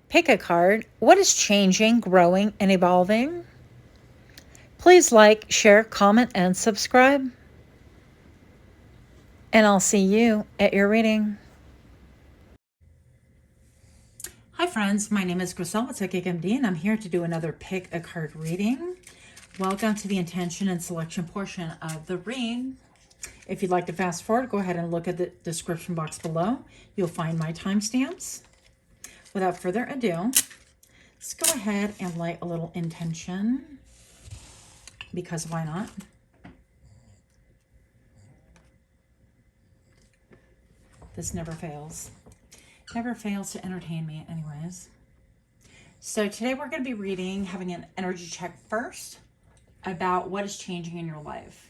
Pick a card. What is changing, growing, and evolving? Please like, share, comment, and subscribe. And I'll see you at your reading. Hi friends, my name is Griselle with Psychic MD, and I'm here to do another Pick a Card reading. Welcome to the intention and selection portion of the read. If you'd like to fast forward, go ahead and look at the description box below. You'll find my timestamps. Without further ado, let's go ahead and light a little intention, because why not? This never fails. Never fails to entertain me anyways. So today we're going to be having an energy check first about what is changing in your life.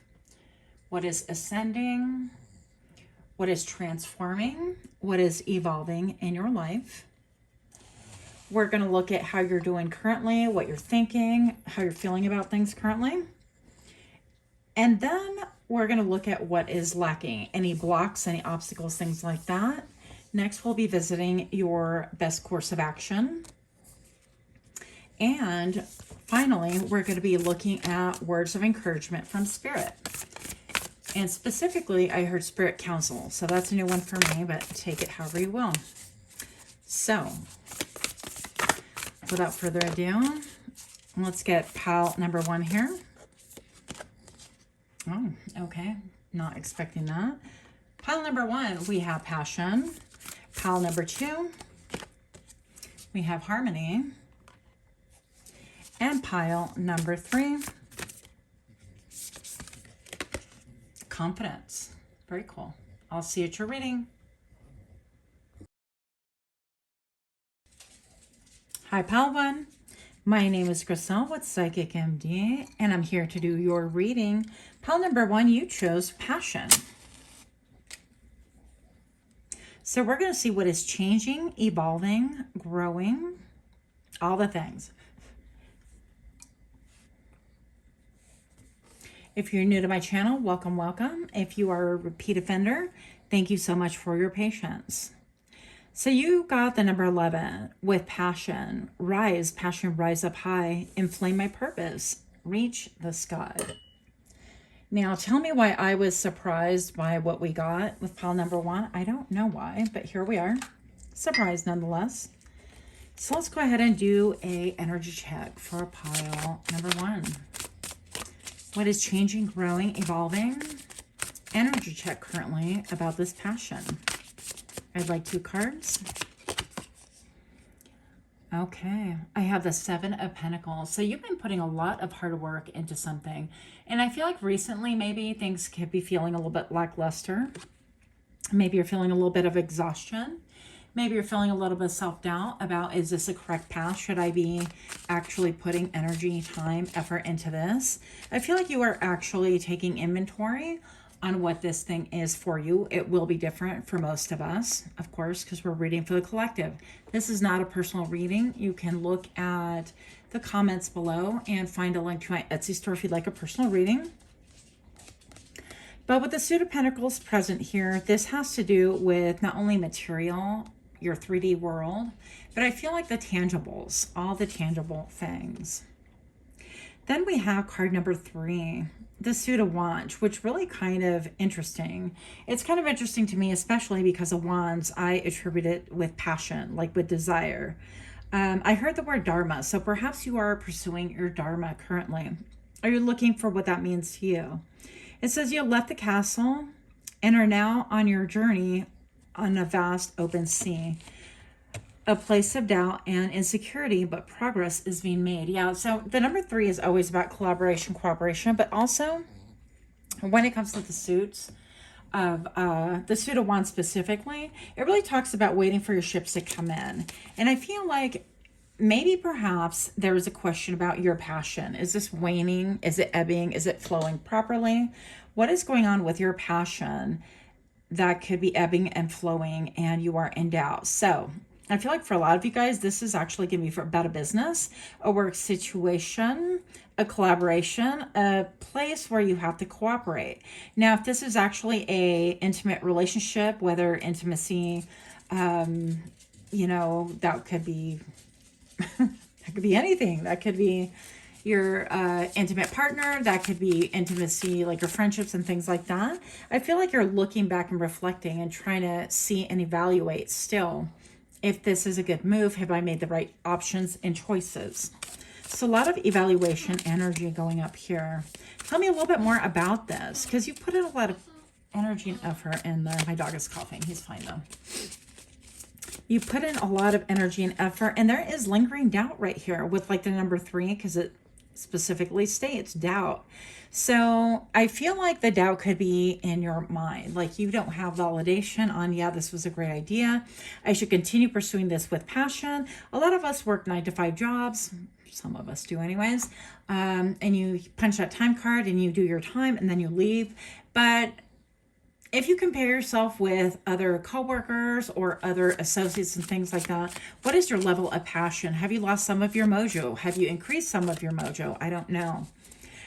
What is ascending? What is transforming? What is evolving in your life? We're going to look at how you're doing currently, what you're thinking, how you're feeling about things currently. And then we're going to look at what is lacking, any blocks, any obstacles, things like that. Next, we'll be visiting your best course of action. And finally, we're going to be looking at words of encouragement from Spirit. And specifically, I heard Spirit Counsel. So that's a new one for me, but take it however you will. So, without further ado, let's get pile number 1 here. Oh, okay. Not expecting that. Pile number 1, we have passion. Pile number 2, we have harmony. And pile number 3, confidence. Very cool. I'll see you at your reading. Hi, pile 1. My name is Griselle with Psychic MD, and I'm here to do your reading. Pile number 1, you chose passion. So we're going to see what is changing, evolving, growing, all the things. If you're new to my channel, welcome, welcome. If you are a repeat offender, thank you so much for your patience. So you got the number 11 with passion. Passion, rise up high, inflame my purpose, reach the sky. Now, tell me why I was surprised by what we got with pile number 1. I don't know why, but here we are. Surprised nonetheless. So let's go ahead and do a energy check for pile number 1. What is changing, growing, evolving? Energy check currently about this passion. I'd like 2 cards. Okay, I have the 7 of Pentacles. So you've been putting a lot of hard work into something. And I feel like recently maybe things could be feeling a little bit lackluster. Maybe you're feeling a little bit of exhaustion. Maybe you're feeling a little bit of self-doubt about, is this a correct path? Should I be actually putting energy, time, effort into this? I feel like you are actually taking inventory on what this thing is for you. It will be different for most of us, of course, because we're reading for the collective. This is not a personal reading. You can look at the comments below and find a link to my Etsy store if you'd like a personal reading. But with the Suit of Pentacles present here, this has to do with not only material, your 3D world, but I feel like the tangibles, all the tangible things. Then we have card number 3, the Suit of Wands, which really kind of interesting. It's kind of interesting to me, especially because of Wands, I attribute it with passion, like with desire. I heard the word Dharma, so perhaps you are pursuing your Dharma currently. Are you looking for what that means to you? It says you left the castle and are now on your journey on a vast open sea, a place of doubt and insecurity, but progress is being made. Yeah, so the number 3 is always about collaboration, cooperation, but also when it comes to the suits of the Suit of Wands specifically, it really talks about waiting for your ships to come in. And I feel like maybe perhaps there is a question about your passion. Is this waning? Is it ebbing? Is it flowing properly? What is going on with your passion that could be ebbing and flowing and you are in doubt? So I feel like for a lot of you guys, this is actually going to be about a business, a work situation, a collaboration, a place where you have to cooperate. Now, if this is actually a intimate relationship, whether intimacy, you know, that could be That could be anything. That could be your intimate partner. That could be intimacy, like your friendships and things like that. I feel like you're looking back and reflecting and trying to see and evaluate still if this is a good move. Have I made the right options and choices? So a lot of evaluation energy going up here. Tell me a little bit more about this, because you put in a lot of energy and effort in there. My dog is coughing. He's fine though. You put in a lot of energy and effort, and there is lingering doubt right here with like the number 3, because it specifically states doubt. So I feel like the doubt could be in your mind. Like you don't have validation on, yeah, this was a great idea. I should continue pursuing this with passion. A lot of us work 9-to-5 jobs. Some of us do anyways. And you punch that time card and you do your time and then you leave. But if you compare yourself with other coworkers or other associates and things like that, what is your level of passion? Have you lost some of your mojo? Have you increased some of your mojo? I don't know.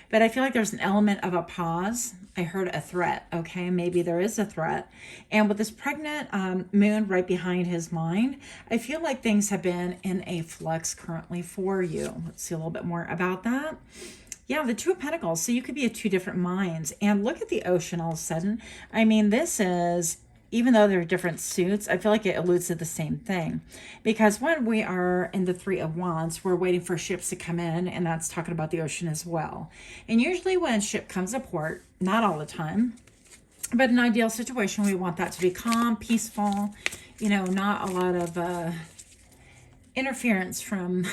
But I feel like there's an element of a pause. I heard a threat. Okay, maybe there is a threat. And with this pregnant moon right behind his mind, I feel like things have been in a flux currently for you. Let's see a little bit more about that. Yeah, the 2 of Pentacles. So you could be of 2 different minds. And look at the ocean all of a sudden. I mean, this is, even though they're different suits, I feel like it alludes to the same thing. Because when we are in the 3 of Wands, we're waiting for ships to come in, and that's talking about the ocean as well. And usually when a ship comes to port, not all the time, but in an ideal situation, we want that to be calm, peaceful, you know, not a lot of interference from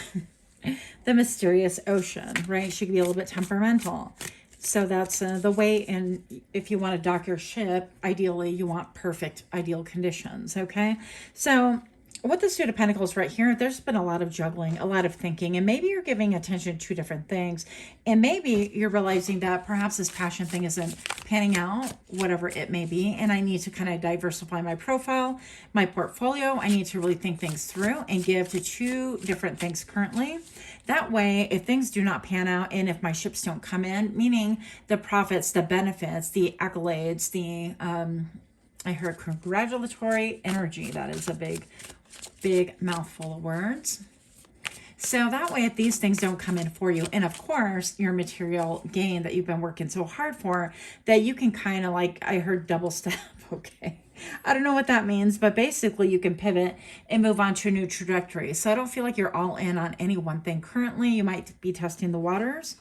the mysterious ocean, right? She could be a little bit temperamental. So that's the way. And if you want to dock your ship, ideally you want perfect ideal conditions. Okay. So with the Suit of Pentacles right here, there's been a lot of juggling, a lot of thinking, and maybe you're giving attention to 2 different things. And maybe you're realizing that perhaps this passion thing isn't panning out, whatever it may be. And I need to kind of diversify my profile, my portfolio. I need to really think things through and give to 2 different things currently. That way, if things do not pan out and if my ships don't come in, meaning the profits, the benefits, the accolades, the, I heard congratulatory energy. That is a big mouthful of words. So that way, if these things don't come in for you, and of course, your material gain that you've been working so hard for, that you can kind of like, I heard double step, okay. I don't know what that means, but basically you can pivot and move on to a new trajectory. So I don't feel like you're all in on any one thing currently. You might be testing the waters,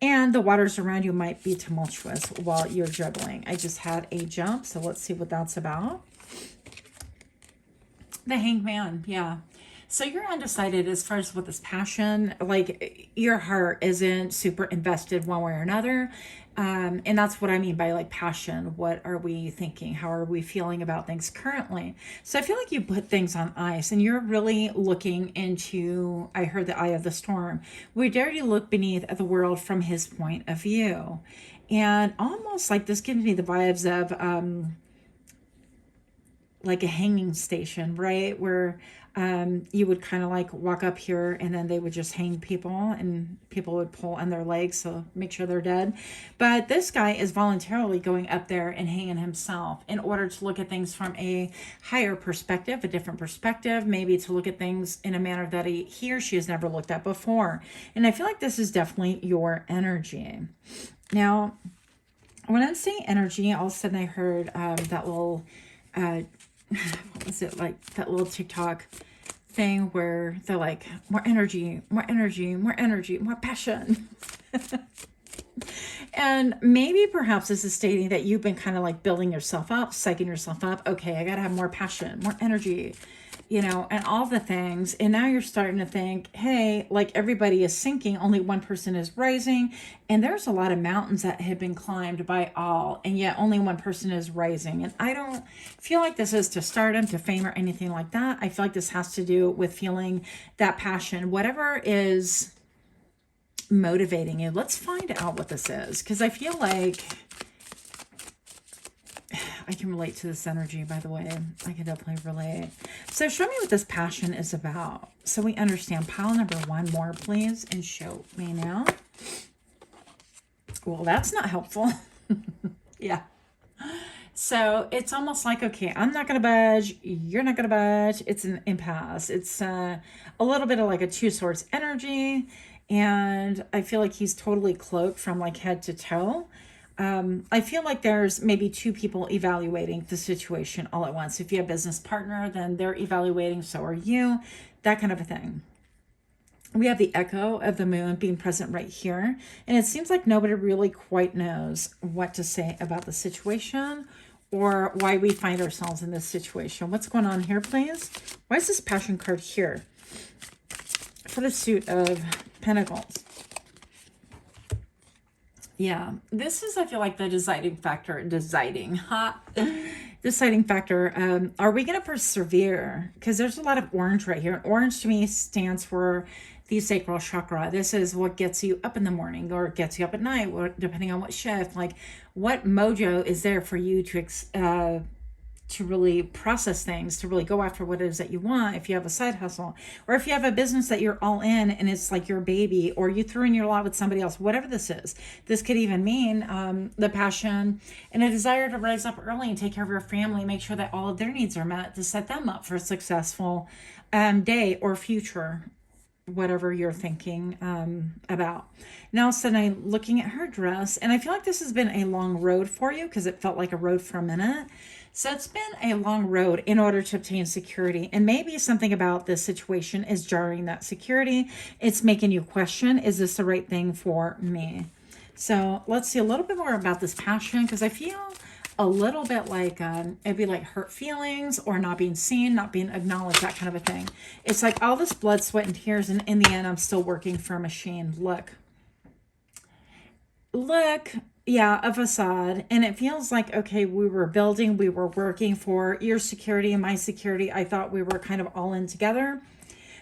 and the waters around you might be tumultuous while you're juggling. I just had a jump, so let's see what that's about. The Hanged Man, yeah. So you're undecided as far as with this passion, like your heart isn't super invested one way or another. And that's what I mean by like passion. What are we thinking? How are we feeling about things currently? So I feel like you put things on ice and you're really looking into, I heard the eye of the storm. We dare to look beneath at the world from his point of view. And almost like this gives me the vibes of like a hanging station, right? Where you would kind of like walk up here and then they would just hang people and people would pull on their legs, so make sure they're dead. But this guy is voluntarily going up there and hanging himself in order to look at things from a higher perspective, a different perspective, maybe to look at things in a manner that he or she has never looked at before. And I feel like this is definitely your energy. Now, when I'm saying energy, all of a sudden I heard that little what was it, like that little TikTok thing where they're like, more energy, more energy, more energy, more passion. And maybe perhaps this is stating that you've been kind of like building yourself up, psyching yourself up. Okay, I got to have more passion, more energy, you know, and all the things. And now you're starting to think, hey, like everybody is sinking, only one person is rising. And there's a lot of mountains that have been climbed by all, and yet only one person is rising. And I don't feel like this is to stardom, to fame, or anything like that. I feel like this has to do with feeling that passion, whatever is motivating you. Let's find out what this is, because I feel like I can relate to this energy, by the way. I can definitely relate. So show me what this passion is about, so we understand. Pile number 1 more, please, and show me now. Well, that's not helpful. Yeah. So it's almost like, okay, I'm not going to budge. You're not going to budge. It's an impasse. It's a little bit of like a two swords energy. And I feel like he's totally cloaked from like head to toe. I feel like there's maybe two people evaluating the situation all at once. If you have a business partner, then they're evaluating, so are you, that kind of a thing. We have the echo of the moon being present right here. And it seems like nobody really quite knows what to say about the situation or why we find ourselves in this situation. What's going on here, please? Why is this passion card here for the suit of pentacles? Yeah, this is, I feel like, the deciding factor. Deciding factor. Are we going to persevere? Because there's a lot of orange right here. Orange to me stands for the sacral chakra. This is what gets you up in the morning or gets you up at night, or depending on what shift. Like, what mojo is there for you to really process things, to really go after what it is that you want. If you have a side hustle, or if you have a business that you're all in and it's like your baby, or you threw in your lot with somebody else, whatever this is. This could even mean the passion and a desire to rise up early and take care of your family, make sure that all of their needs are met to set them up for a successful day or future, whatever you're thinking about. Now, sudden I'm looking at her dress, and I feel like this has been a long road for you because it felt like a road for a minute. So it's been a long road in order to obtain security. And maybe something about this situation is jarring that security. It's making you question, is this the right thing for me? So let's see a little bit more about this passion, because I feel a little bit like it'd be like hurt feelings or not being seen, not being acknowledged, that kind of a thing. It's like all this blood, sweat, and tears, and in the end, I'm still working for a machine. Look, yeah, a facade. And it feels like, okay, we were building, we were working for your security and my security. I thought we were kind of all in together,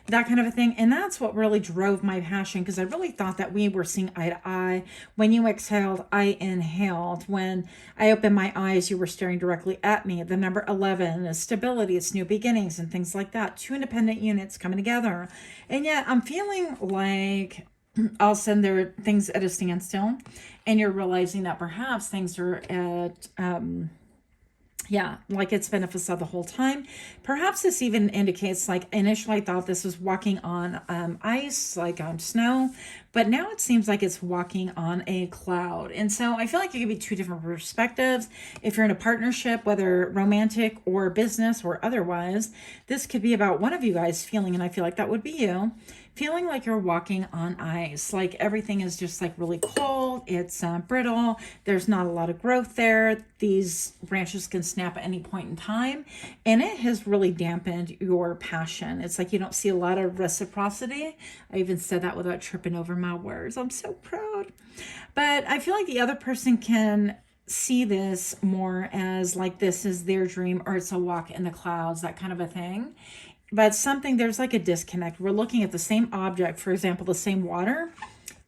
that kind of a thing. And that's what really drove my passion, because I really thought that we were seeing eye to eye. When you exhaled, I inhaled. When I opened my eyes, you were staring directly at me. The number 11 is stability, it's new beginnings and things like that. Two independent units coming together. And yet I'm feeling like all of a sudden there are things at a standstill, and you're realizing that perhaps things are at yeah, like it's been a facade the whole time. Perhaps this even indicates, like, initially I thought this was walking on ice, like on snow, but now it seems like it's walking on a cloud. And so I feel like it could be two different perspectives. If you're in a partnership, whether romantic or business or otherwise, this could be about one of you guys feeling, and I feel like that would be you, feeling like you're walking on ice, like everything is just like really cold, it's brittle, there's not a lot of growth there, these branches can snap at any point in time, and it has really dampened your passion. It's like you don't see a lot of reciprocity. I even said that without tripping over my words. I'm so proud. But I feel like the other person can see this more as like this is their dream, or it's a walk in the clouds, that kind of a thing. But there's like a disconnect. We're looking at the same object, for example, the same water,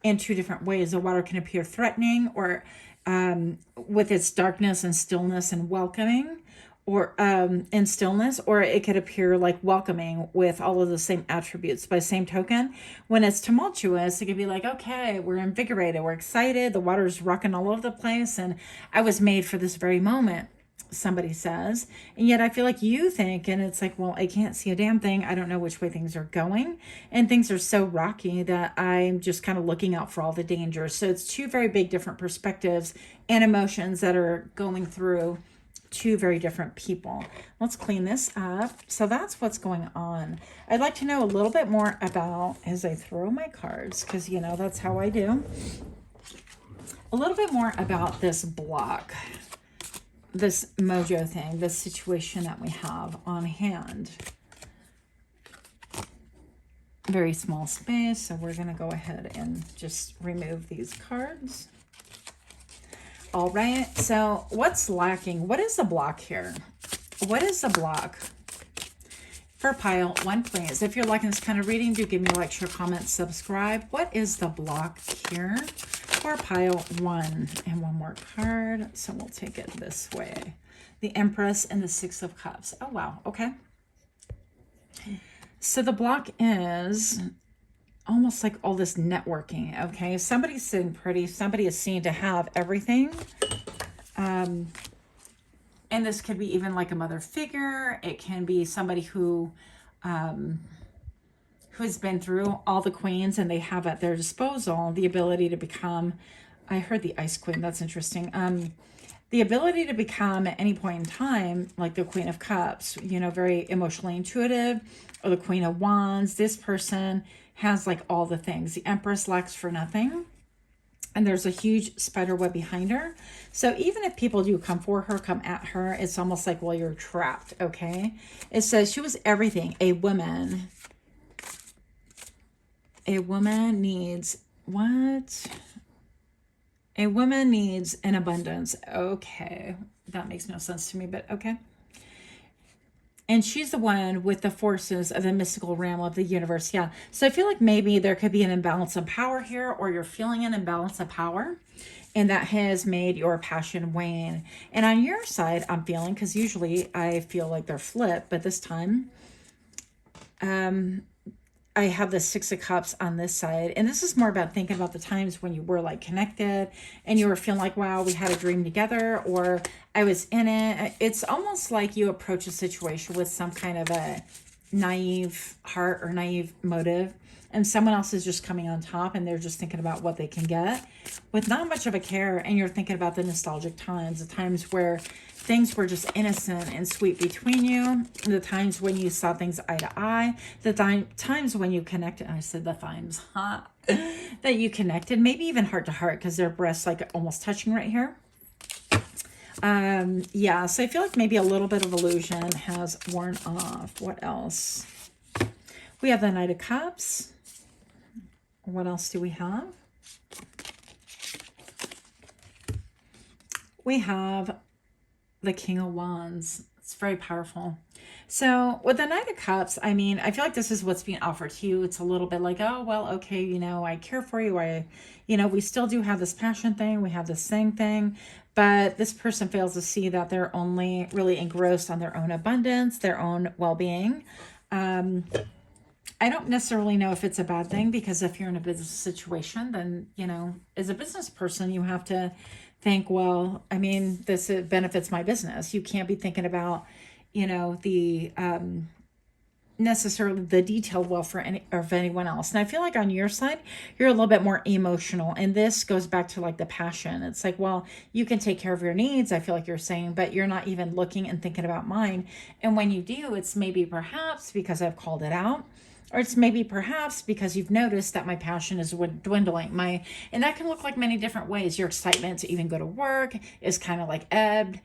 in two different ways. The water can appear threatening, or with its darkness and stillness and welcoming, or in stillness, or it could appear like welcoming with all of the same attributes. By the same token, when it's tumultuous, it could be like, okay, we're invigorated, we're excited, the water's rocking all over the place, and I was made for this very moment, somebody says. And yet I feel like you think, and it's like, well, I can't see a damn thing, I don't know which way things are going, and things are so rocky that I'm just kind of looking out for all the dangers. So it's two very big different perspectives and emotions that are going through two very different people. Let's clean this up. So that's what's going on. I'd like to know a little bit more about, as I throw my cards, because you know that's how I do, a little bit more about this block, this mojo thing, this situation that we have on hand. Very small space, so we're going to go ahead and just remove these cards. All right, so what's lacking? What is the block here? What is the block? For pile one, please. If you're liking this kind of reading, do give me a like, share, comment, subscribe. What is the block here for pile one? And one more card, so we'll take it this way. The Empress and the Six of Cups. Oh, wow, okay. So the block is almost like all this networking, okay? Somebody's sitting pretty, somebody is seen to have everything. And And this could be even like a mother figure. It can be somebody who's been through all the queens and they have at their disposal the ability to become, I heard the Ice Queen, that's interesting. The ability to become at any point in time, like the Queen of Cups, you know, very emotionally intuitive, or the Queen of Wands. This person has like all the things. The Empress lacks for nothing. And there's a huge spider web behind her. So even if people do come for her, come at her, it's almost like, well, you're trapped, okay? It says she was everything. A woman needs what? A woman needs an abundance. Okay. That makes no sense to me, but okay. And she's the one with the forces of the mystical realm of the universe. Yeah. So I feel like maybe there could be an imbalance of power here, or you're feeling an imbalance of power, and that has made your passion wane. And on your side, I'm feeling, because usually I feel like they're flipped, but this time, I have the Six of Cups on this side. And this is more about thinking about the times when you were like connected and you were feeling like, wow, we had a dream together, or I was in it. It's almost like you approach a situation with some kind of a naive heart or naive motive, and someone else is just coming on top and they're just thinking about what they can get with not much of a care. And you're thinking about the nostalgic times, the times where things were just innocent and sweet between you, the times when you saw things eye to eye, the times when you connected. I said the times, that you connected, maybe even heart to heart, because their breasts like almost touching right here. Yeah, so I feel like maybe a little bit of illusion has worn off. What else? We have the Knight of Cups. What else do we have? We have the King of Wands. It's very powerful. So with the Knight of Cups, I mean, I feel like this is what's being offered to you. It's a little bit like, oh, well, okay, you know, I care for you. We still do have this passion thing. We have this same thing. But this person fails to see that they're only really engrossed on their own abundance, their own well-being. I don't necessarily know if it's a bad thing, because if you're in a business situation, then, you know, as a business person, you have to think, well, I mean, this benefits my business. You can't be thinking about, you know, the necessarily the detailed welfare of anyone else. And I feel like on your side, you're a little bit more emotional. And this goes back to like the passion. It's like, well, you can take care of your needs, I feel like you're saying, but you're not even looking and thinking about mine. And when you do, it's maybe perhaps because I've called it out, or it's maybe perhaps because you've noticed that my passion is dwindling. And that can look like many different ways. Your excitement to even go to work is kind of like ebbed.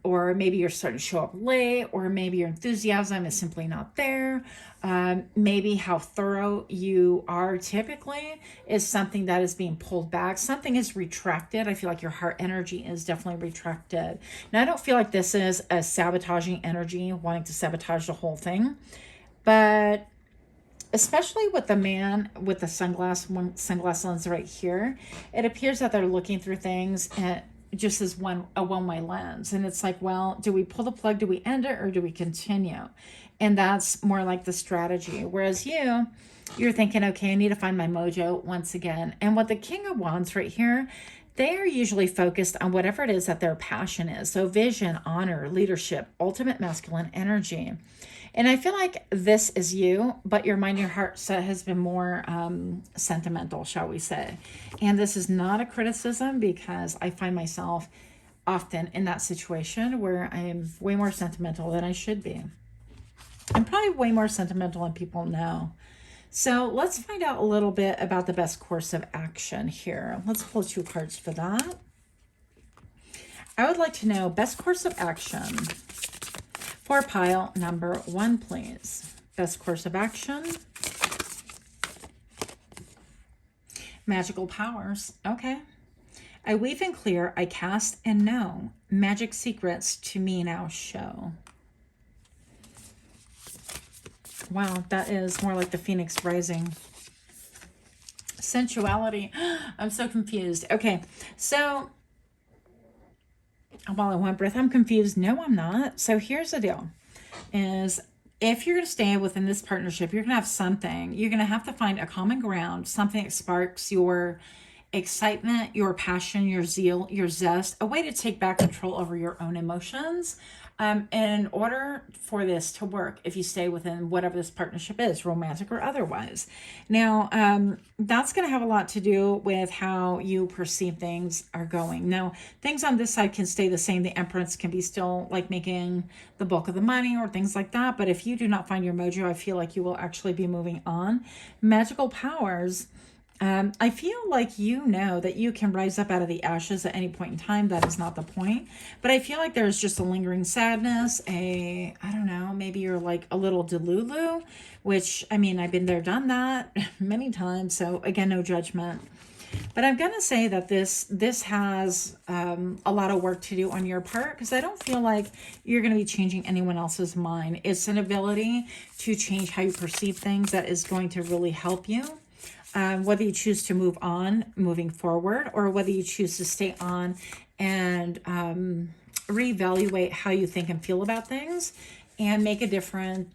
Or maybe you're starting to show up late, or maybe your enthusiasm is simply not there. Maybe how thorough you are typically is something that is being pulled back. Something is retracted. I feel like your heart energy is definitely retracted. Now, I don't feel like this is a sabotaging energy, wanting to sabotage the whole thing, but especially with the man with the sunglass lens right here, it appears that they're looking through things and just as a one-way lens. And it's like, well, do we pull the plug? Do we end it, or do we continue? And that's more like the strategy. Whereas you're thinking, okay, I need to find my mojo once again. And with the King of Wands right here, they are usually focused on whatever it is that their passion is. So vision, honor, leadership, ultimate masculine energy. And I feel like this is you, but your mind, your heart has been more sentimental, shall we say. And this is not a criticism, because I find myself often in that situation where I am way more sentimental than I should be. I'm probably way more sentimental than people know. So let's find out a little bit about the best course of action here. Let's pull 2 cards for that. I would like to know best course of action for pile number 1, please. Best course of action. Magical powers. Okay. I weave and clear, I cast and know. Magic secrets to me now show. Wow, that is more like the Phoenix rising. Sensuality. I'm so confused. Okay, so while I want breath, I'm confused. No, I'm not. So here's the deal, is if you're going to stay within this partnership, you're going to have something. You're going to have to find a common ground, something that sparks your excitement, your passion, your zeal, your zest, a way to take back control over your own emotions. In order for this to work, if you stay within whatever this partnership is, romantic or otherwise. Now, that's going to have a lot to do with how you perceive things are going. Now, things on this side can stay the same. The Empress can be still like making the bulk of the money or things like that. But if you do not find your mojo, I feel like you will actually be moving on. Magical powers. I feel like you know that you can rise up out of the ashes at any point in time. That is not the point. But I feel like there's just a lingering sadness, I don't know, maybe you're like a little delulu, which, I mean, I've been there, done that many times. So again, no judgment. But I'm going to say that this has a lot of work to do on your part, because I don't feel like you're going to be changing anyone else's mind. It's an ability to change how you perceive things that is going to really help you. Whether you choose to move on, moving forward, or whether you choose to stay on and reevaluate how you think and feel about things and make a different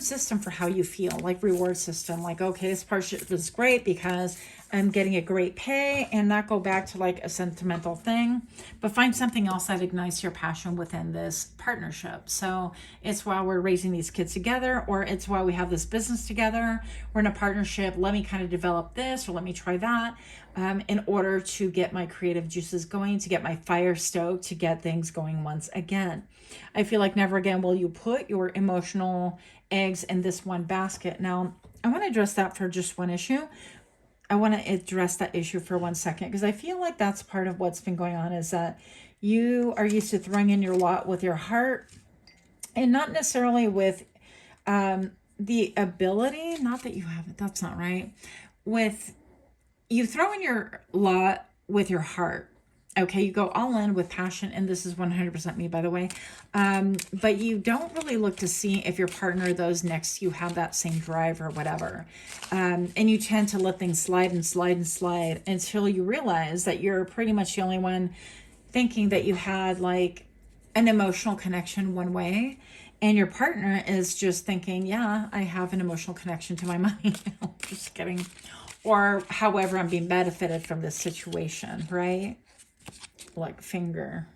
system for how you feel, like reward system. Like, okay, this partnership is great because I'm getting a great pay, and not go back to like a sentimental thing, but find something else that ignites your passion within this partnership. So it's while we're raising these kids together, or it's while we have this business together, we're in a partnership. Let me kind of develop this, or let me try that in order to get my creative juices going, to get my fire stoked, to get things going once again. I feel like never again will you put your emotional eggs in this one basket. Now, I want to address that for just one issue. I want to address that issue for 1 second, because I feel like that's part of what's been going on, is that you are used to throwing in your lot with your heart, and not necessarily with the ability, not that you have it, that's not right, with you throw in your lot with your heart. Okay, you go all in with passion, and this is 100% me, by the way. But you don't really look to see if your partner, those next to you, have that same drive or whatever. And you tend to let things slide and slide and slide until you realize that you're pretty much the only one thinking that you had like an emotional connection one way. And your partner is just thinking, yeah, I have an emotional connection to my money. Just kidding. Or however I'm being benefited from this situation, right? Like finger.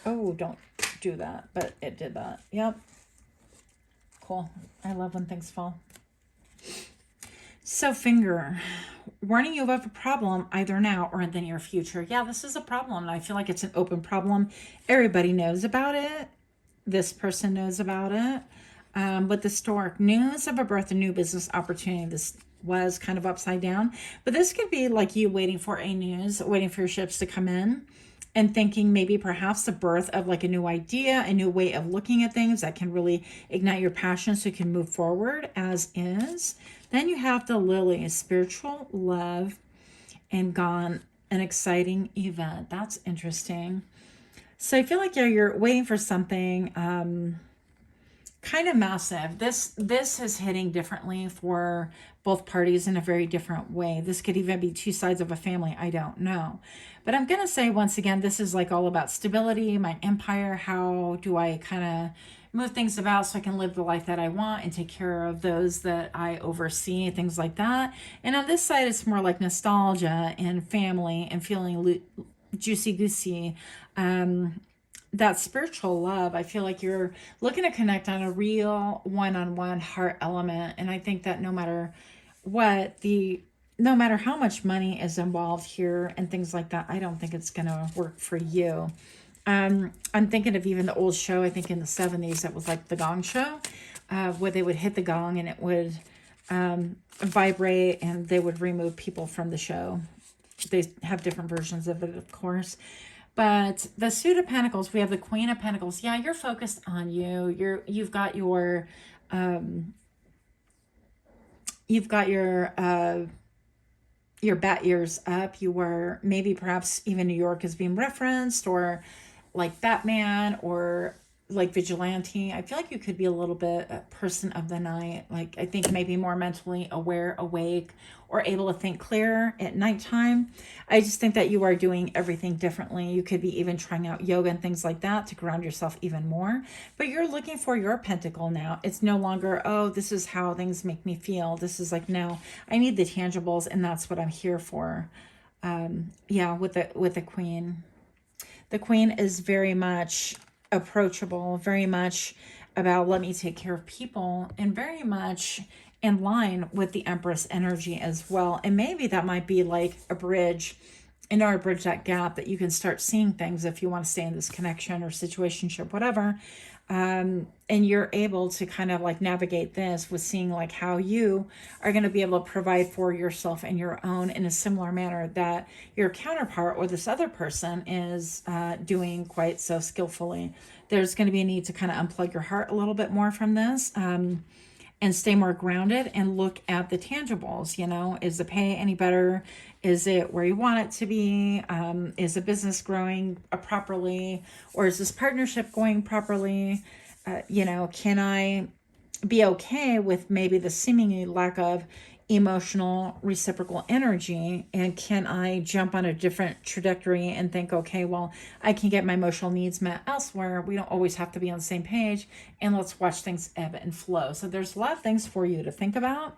Oh, don't do that, but it did that. Yep. Cool. I love when things fall. So finger, warning you of a problem either now or in the near future. Yeah, this is a problem, and I feel like it's an open problem. Everybody knows about it. This person knows about it. But the stork, news of a birth, a new business opportunity. This was kind of upside down, but this could be like you waiting for a news, waiting for your ships to come in, and thinking maybe perhaps the birth of like a new idea, a new way of looking at things that can really ignite your passion so you can move forward as is. Then you have the lily, spiritual love, and gone, an exciting event. That's interesting. So I feel like, yeah, you're waiting for something kind of massive. This is hitting differently for both parties in a very different way. This could even be two sides of a family. I don't know. But I'm going to say, once again, this is like all about stability, my empire. How do I kind of move things about so I can live the life that I want and take care of those that I oversee, things like that. And on this side, it's more like nostalgia and family and feeling juicy-goosey. That spiritual love, I feel like you're looking to connect on a real one-on-one heart element. And I think that no matter how much money is involved here and things like that, I don't think it's going to work for you. I'm thinking of even the old show, I think in the 70s, that was like the Gong Show, where they would hit the gong and it would vibrate and they would remove people from the show. They have different versions of it, of course. But the Suit of Pentacles, we have the Queen of Pentacles. Yeah, you're focused on you. You've got your bat ears up. You were, maybe perhaps even New York is being referenced, or like Batman, or like vigilante. I feel like you could be a little bit a person of the night. Like, I think maybe more mentally aware, awake, or able to think clearer at nighttime. I just think that you are doing everything differently. You could be even trying out yoga and things like that to ground yourself even more. But you're looking for your pentacle now. It's no longer, oh, this is how things make me feel. This is like, no, I need the tangibles, and that's what I'm here for. Yeah, with the Queen. The Queen is very much approachable, very much about let me take care of people, and very much in line with the Empress energy as well. And maybe that might be like a bridge, in order to bridge that gap, that you can start seeing things if you want to stay in this connection or situationship, whatever. And you're able to kind of like navigate this with seeing like how you are going to be able to provide for yourself and your own in a similar manner that your counterpart or this other person is doing quite so skillfully. There's going to be a need to kind of unplug your heart a little bit more from this, and stay more grounded and look at the tangibles. You know, is the pay any better? Is it where you want it to be? Is the business growing properly? Or is this partnership going properly? You know, can I be okay with maybe the seemingly lack of emotional reciprocal energy? And can I jump on a different trajectory and think, okay, well, I can get my emotional needs met elsewhere. We don't always have to be on the same page, and let's watch things ebb and flow. So there's a lot of things for you to think about.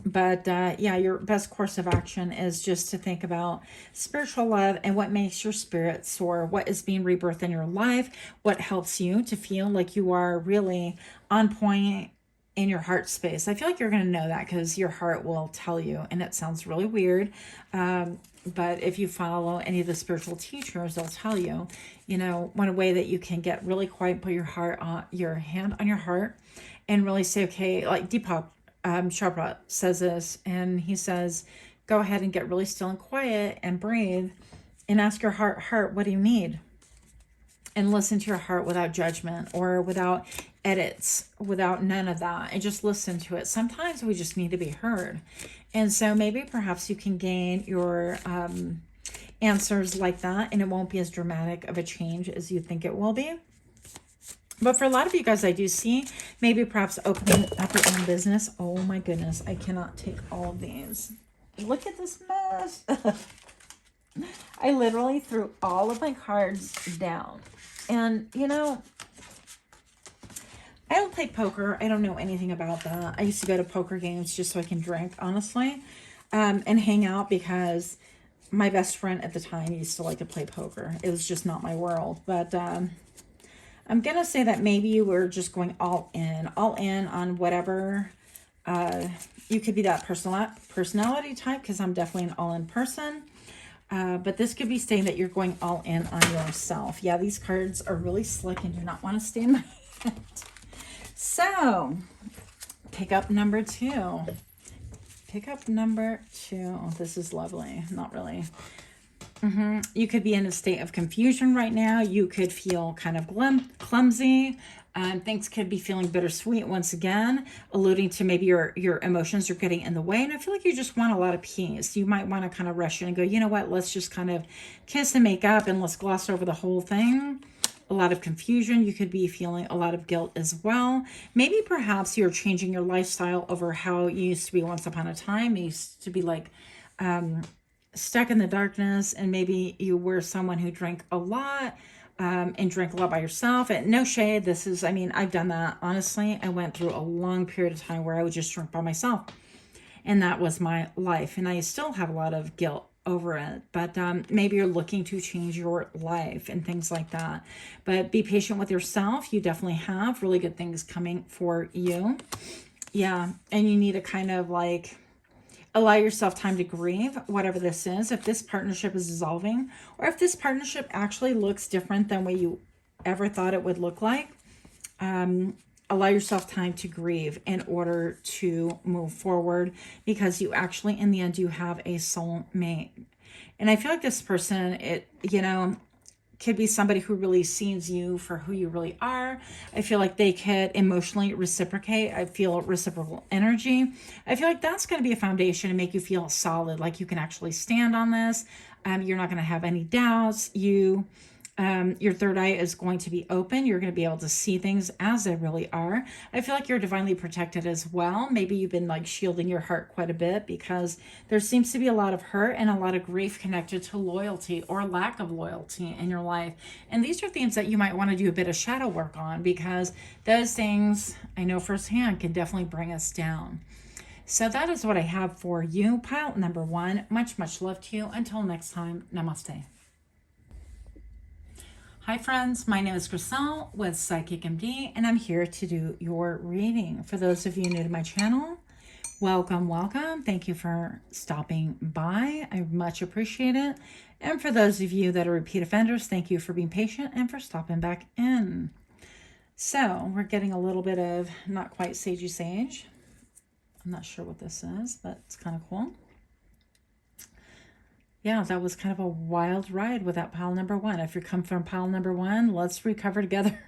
But yeah, your best course of action is just to think about spiritual love and what makes your spirit soar, what is being rebirthed in your life, what helps you to feel like you are really on point in your heart space. I feel like you're going to know that because your heart will tell you, and it sounds really weird. But if you follow any of the spiritual teachers, they'll tell you, you know, one way that you can get really quiet, put your heart on your hand on your heart and really say, okay, like Deepak Chopra says this, and he says, go ahead and get really still and quiet and breathe and ask your heart, what do you need? And listen to your heart without judgment or without edits, without none of that, and just listen to it. Sometimes we just need to be heard. And so maybe perhaps you can gain your answers like that, and it won't be as dramatic of a change as you think it will be. But for a lot of you guys, I do see maybe perhaps opening up your own business. Oh my goodness, I cannot take all of these. Look at this mess. I literally threw all of my cards down. And, you know, I don't play poker. I don't know anything about that. I used to go to poker games just so I can drink, honestly, and hang out, because my best friend at the time used to like to play poker. It was just not my world. But I'm going to say that maybe you were just going all in on whatever. You could be that personality type, because I'm definitely an all-in person. But this could be saying that you're going all in on yourself. Yeah, these cards are really slick and do not want to stay in my hand. So, pick up number 2. Pick up number 2. This is lovely. Not really. You could be in a state of confusion right now. You could feel kind of clumsy. Things could be feeling bittersweet once again, alluding to maybe your emotions are getting in the way. And I feel like you just want a lot of peace. You might want to kind of rush in and go, you know what, let's just kind of kiss and make up and let's gloss over the whole thing. A lot of confusion. You could be feeling a lot of guilt as well. Maybe perhaps you're changing your lifestyle over how you used to be once upon a time. You used to be like stuck in the darkness, and maybe you were someone who drank a lot. And drink a lot by yourself. And no shade, this is, I mean, I've done that, honestly. I went through a long period of time where I would just drink by myself, and that was my life, and I still have a lot of guilt over it. But maybe you're looking to change your life and things like that. But be patient with yourself. You definitely have really good things coming for you. Yeah, and you need to kind of like allow yourself time to grieve, whatever this is. If this partnership is dissolving, or if this partnership actually looks different than what you ever thought it would look like, allow yourself time to grieve in order to move forward, because you actually, in the end, you have a soul mate. And I feel like this person, could be somebody who really sees you for who you really are. I feel like they could emotionally reciprocate. I feel reciprocal energy. I feel like that's going to be a foundation to make you feel solid, like you can actually stand on this. You're not going to have any doubts. You Your third eye is going to be open. You're going to be able to see things as they really are. I feel like you're divinely protected as well. Maybe you've been like shielding your heart quite a bit because there seems to be a lot of hurt and a lot of grief connected to loyalty or lack of loyalty in your life. And these are themes that you might want to do a bit of shadow work on, because those things, I know firsthand, can definitely bring us down. So that is what I have for you, pile number 1. Much, much love to you. Until next time, namaste. Hi friends, my name is Crystal with Psychic MD, and I'm here to do your reading. For those of you new to my channel, welcome, welcome. Thank you for stopping by. I much appreciate it. And for those of you that are repeat offenders, thank you for being patient and for stopping back in. So we're getting a little bit of not quite sagey sage. I'm not sure what this is, but it's kind of cool. Yeah, that was kind of a wild ride with that pile number 1. If you come from pile number 1, let's recover together.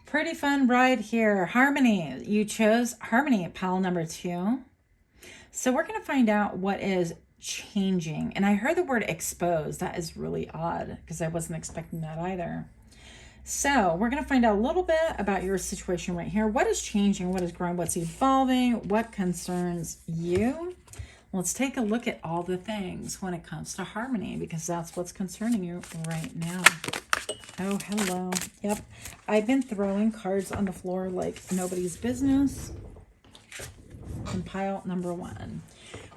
Pretty fun ride here. Harmony. You chose Harmony at pile number 2. So we're going to find out what is changing. And I heard the word expose. That is really odd because I wasn't expecting that either. So we're going to find out a little bit about your situation right here. What is changing? What is growing? What's evolving? What concerns you? Let's take a look at all the things when it comes to harmony, because that's what's concerning you right now. Oh, hello. Yep. I've been throwing cards on the floor like nobody's business. And pile number 1.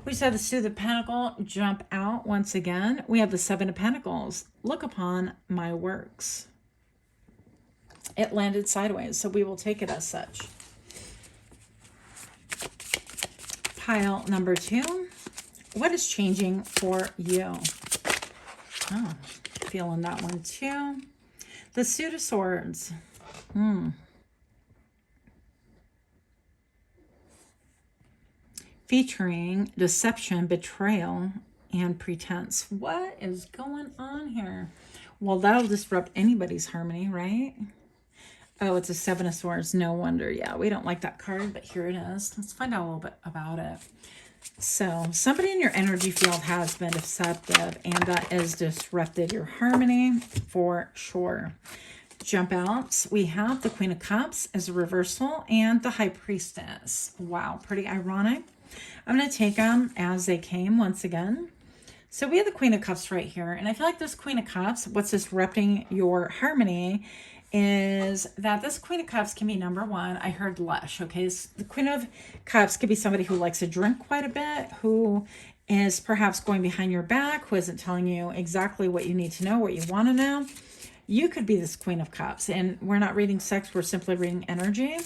We saw the Two of Pentacles jump out once again. We have the Seven of Pentacles. Look upon my works. It landed sideways, so we will take it as such. Pile number 2. What is changing for you? Oh, feeling that one too. The Suit of Swords. Featuring deception, betrayal, and pretense. What is going on here? Well, that'll disrupt anybody's harmony, right? Oh, it's a Seven of Swords. No wonder. Yeah, we don't like that card, but here it is. Let's find out a little bit about it. So somebody in your energy field has been deceptive, and that has disrupted your harmony for sure. Jump outs. We have the Queen of Cups as a reversal and the High Priestess. Wow, pretty ironic. I'm going to take them as they came once again. So we have the Queen of Cups right here, and I feel like this Queen of Cups, what's disrupting your harmony is that this Queen of Cups can be number 1. I heard lush, okay? So the Queen of Cups could be somebody who likes to drink quite a bit, who is perhaps going behind your back, who isn't telling you exactly what you need to know, what you want to know. You could be this Queen of Cups, and we're not reading sex, we're simply reading energy.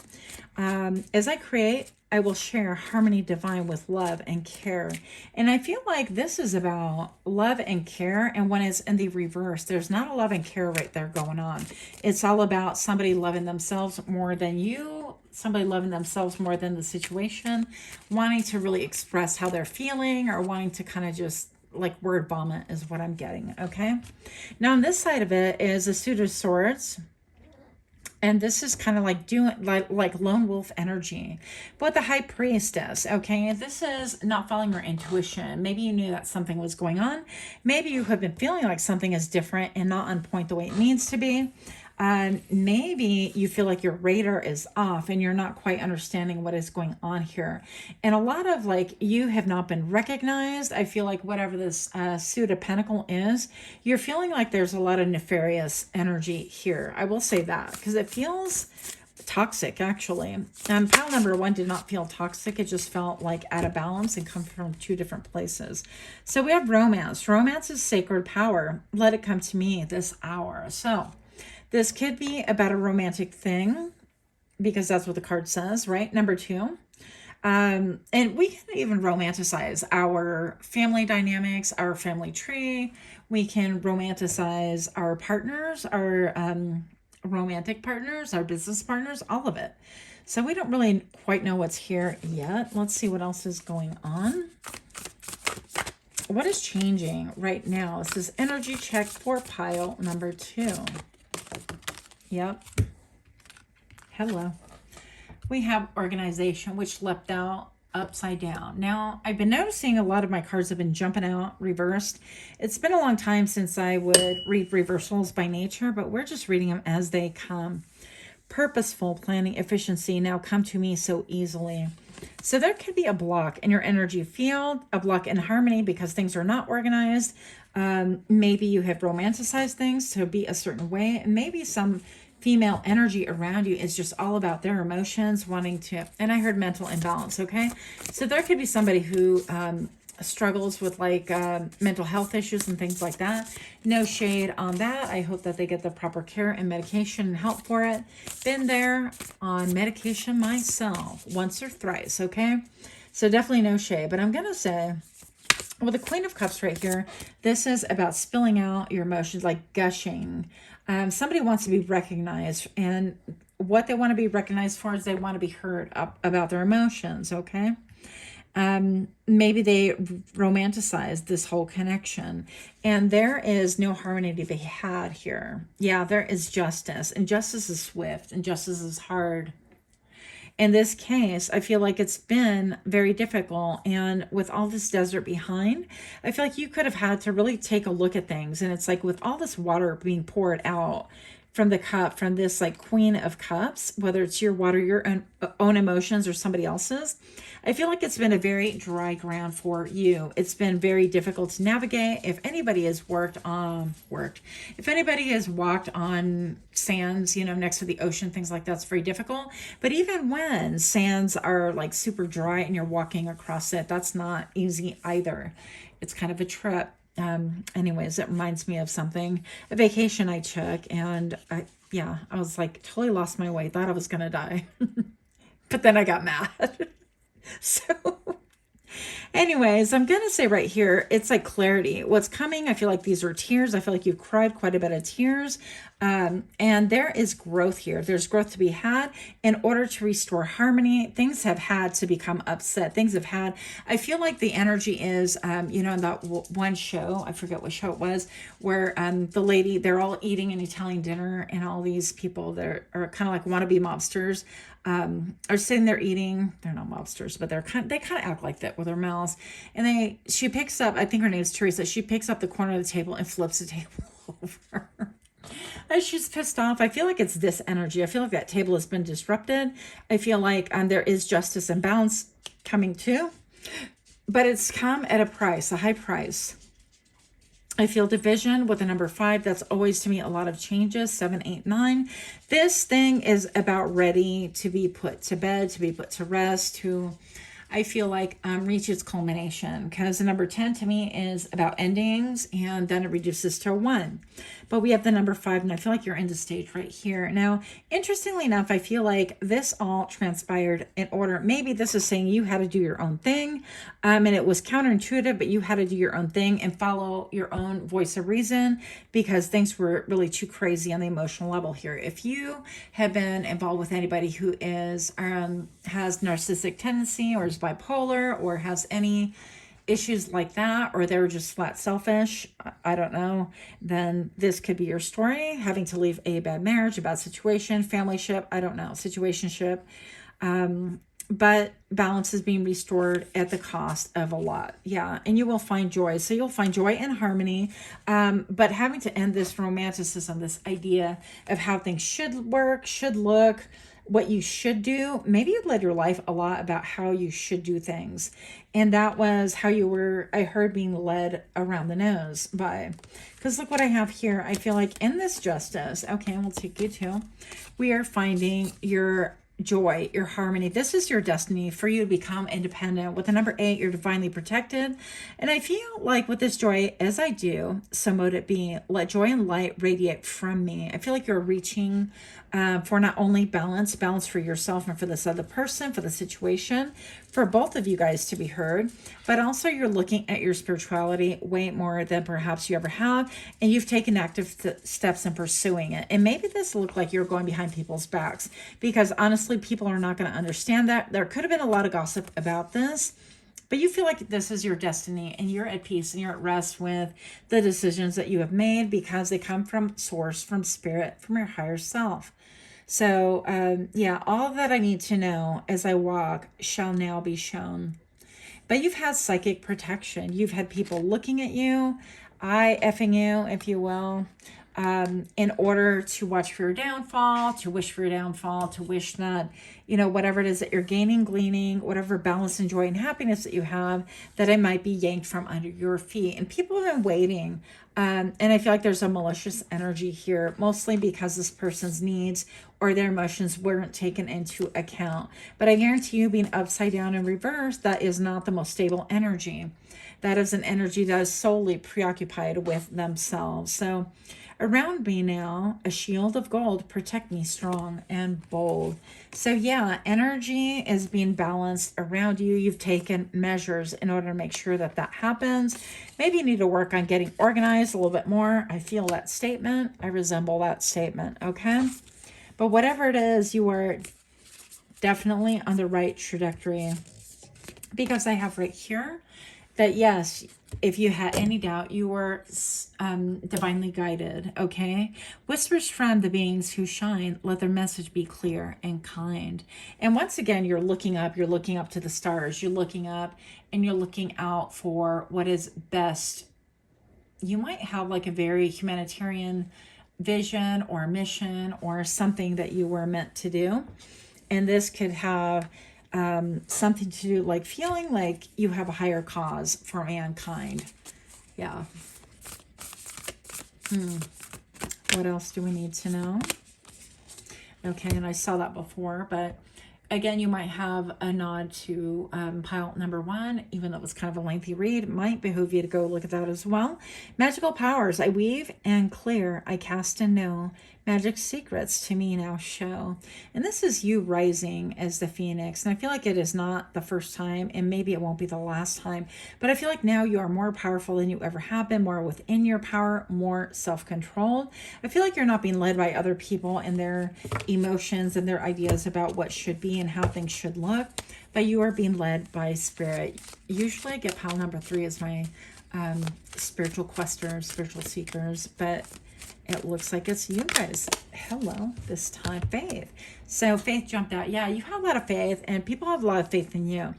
As I create, I will share harmony divine with love and care. And I feel like this is about love and care. And when it's in the reverse, there's not a love and care right there going on. It's all about somebody loving themselves more than you, somebody loving themselves more than the situation, wanting to really express how they're feeling, or wanting to kind of just like word vomit is what I'm getting. Okay. Now on this side of it is a Suit of Swords. And this is kind of like doing like lone wolf energy. But the High Priestess, okay, this is not following your intuition. Maybe you knew that something was going on. Maybe you have been feeling like something is different and not on point the way it needs to be. Maybe you feel like your radar is off and you're not quite understanding what is going on here. And a lot of like you have not been recognized. I feel like whatever this Suit of Pentacles is, you're feeling like there's a lot of nefarious energy here. I will say that because it feels toxic actually. Pile number 1 did not feel toxic. It just felt like out of balance and come from 2 different places. So we have romance. Romance is sacred power. Let it come to me this hour. So this could be about a romantic thing because that's what the card says, right? Number 2. And we can even romanticize our family dynamics, our family tree. We can romanticize our partners, our romantic partners, our business partners, all of it. So we don't really quite know what's here yet. Let's see what else is going on. What is changing right now? This is energy check for pile number 2. Yep. Hello. We have organization, which leapt out upside down. Now, I've been noticing a lot of my cards have been jumping out reversed. It's been a long time since I would read reversals by nature, but we're just reading them as they come. Purposeful planning, efficiency now come to me so easily. So there could be a block in your energy field, a block in harmony because things are not organized. Maybe you have romanticized things to be a certain way, and maybe some female energy around you is just all about their emotions, wanting to, and I heard mental imbalance, okay? So there could be somebody who struggles with like mental health issues and things like that. No shade on that. I hope that they get the proper care and medication and help for it. Been there on medication myself once or thrice, okay? So definitely no shade, but I'm going to say, well, the Queen of Cups right here, this is about spilling out your emotions, like gushing. Somebody wants to be recognized, and what they want to be recognized for is they want to be heard about their emotions, okay? Maybe they romanticize this whole connection, and there is no harmony to be had here. Yeah, there is justice, and justice is swift, and justice is hard. In this case, I feel like it's been very difficult, and with all this desert behind, I feel like you could have had to really take a look at things, and it's like with all this water being poured out from the cup, from this like Queen of Cups, whether it's your water, your own emotions, or somebody else's, I feel like it's been a very dry ground for you. It's been very difficult to navigate. If anybody has if anybody has walked on sands, you know, next to the ocean, things like that's very difficult. But even when sands are like super dry and you're walking across it, that's not easy either. It's kind of a trip. Anyways, it reminds me of something, a vacation I took, and I was like totally lost my way, thought I was gonna die. But then I got mad. So anyways, I'm going to say right here, it's like clarity. What's coming, I feel like these are tears. I feel like you've cried quite a bit of tears. And there is growth here. There's growth to be had in order to restore harmony. Things have had to become upset. Things have had, I feel like the energy is, you know, in that one show, I forget what show it was, where the lady, they're all eating an Italian dinner, and all these people that are kind of like wannabe mobsters are sitting there eating. They're not mobsters, but they kind of act like that with their mouths. And she picks up, I think her name's Teresa, she picks up the corner of the table and flips the table over. And she's pissed off. I feel like it's this energy. I feel like that table has been disrupted. I feel like there is justice and balance coming too, but it's come at a price, a high price. I feel division with the number 5. That's always to me a lot of changes. 7, 8, 9. This thing is about ready to be put to bed, to be put to rest, to, I feel like, reach its culmination, because the number 10 to me is about endings, and then it reduces to 1. But we have the number 5, and I feel like you're in the stage right here. Now, interestingly enough, I feel like this all transpired in order. Maybe this is saying you had to do your own thing, and it was counterintuitive, but you had to do your own thing and follow your own voice of reason, because things were really too crazy on the emotional level here. If you have been involved with anybody who is has narcissistic tendency, or is bipolar, or has any issues like that, or they're just flat selfish, I don't know, then this could be your story. Having to leave a bad marriage, a bad situation, familyship, I don't know, situationship. But balance is being restored at the cost of a lot. Yeah, and you will find joy. So you'll find joy and harmony. But having to end this romanticism, this idea of how things should work, should look, what you should do. Maybe you led your life a lot about how you should do things. And that was how you were, I heard, being led around the nose by, because look what I have here. I feel like in this justice, okay, we'll take you to, we are finding your joy, your harmony. This is your destiny for you to become independent. With the number 8, you're divinely protected. And I feel like with this joy, as I do, so mote it be, let joy and light radiate from me. I feel like you're reaching for not only balance for yourself and for this other person, for the situation, for both of you guys to be heard, but also you're looking at your spirituality way more than perhaps you ever have, and you've taken active steps in pursuing it. And maybe this looked like you're going behind people's backs, because honestly, people are not going to understand that. There could have been a lot of gossip about this, but you feel like this is your destiny, and you're at peace and you're at rest with the decisions that you have made, because they come from source, from spirit, from your higher self. So, yeah, all that I need to know as I walk shall now be shown. But you've had psychic protection. You've had people looking at you, eye effing you, if you will, in order to watch for your downfall, to wish for your downfall, to wish that, whatever it is that you're gaining, gleaning, whatever balance and joy and happiness that you have, that it might be yanked from under your feet. And people have been waiting. And I feel like there's a malicious energy here, mostly because this person's needs or their emotions weren't taken into account. But I guarantee you, being upside down in reverse, that is not the most stable energy. That is an energy that is solely preoccupied with themselves. So around me now, a shield of gold, protect me strong and bold. So yeah, energy is being balanced around you. You've taken measures in order to make sure that that happens. Maybe you need to work on getting organized a little bit more. I feel that statement. I resemble that statement, okay? But whatever it is, you are definitely on the right trajectory. Because I have right here that, yes, if you had any doubt, you were divinely guided, okay? Whispers from the beings who shine, let their message be clear and kind. And once again, you're looking up to the stars. You're looking up and you're looking out for what is best. You might have like a very humanitarian vision or mission or something that you were meant to do. And this could have something to do, like feeling like you have a higher cause for mankind. Yeah. What else do we need to know? Okay, and I saw that before, but again, you might have a nod to pile number 1, even though it was kind of a lengthy read. It might behoove you to go look at that as well. Magical powers, I weave and clear, I cast and know. Magic secrets to me now show. And this is you rising as the phoenix. And I feel like it is not the first time, and maybe it won't be the last time. But I feel like now you are more powerful than you ever have been, more within your power, more self-controlled. I feel like you're not being led by other people and their emotions and their ideas about what should be and how things should look. But you are being led by spirit. Usually I get pile number 3 as my spiritual questers, spiritual seekers. But it looks like it's you guys. Hello, this time, Faith. So Faith jumped out. Yeah, you have a lot of faith, and people have a lot of faith in you.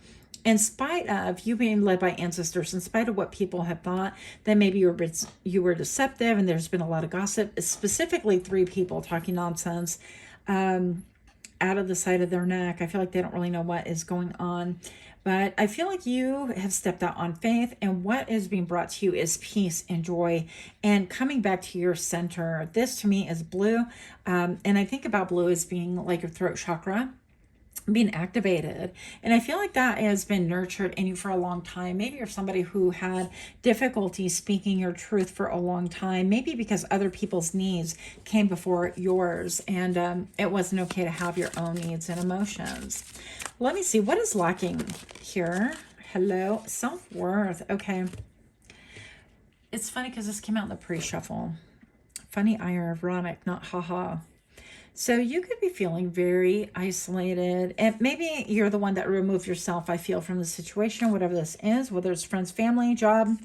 In spite of you being led by ancestors, in spite of what people have thought, that maybe you were deceptive, and there's been a lot of gossip, specifically 3 people talking nonsense out of the side of their neck. I feel like they don't really know what is going on. But I feel like you have stepped out on faith, and what is being brought to you is peace and joy and coming back to your center. This to me is blue. And I think about blue as being like your throat chakra being activated. And I feel like that has been nurtured in you for a long time. Maybe you're somebody who had difficulty speaking your truth for a long time, maybe because other people's needs came before yours, and it wasn't okay to have your own needs and emotions. Let me see, what is lacking here? Hello, self-worth. Okay. It's funny because this came out in the pre-shuffle. Funny, ironic, not haha. So you could be feeling very isolated, and maybe you're the one that removed yourself, I feel, from the situation, whatever this is, whether it's friends, family, job.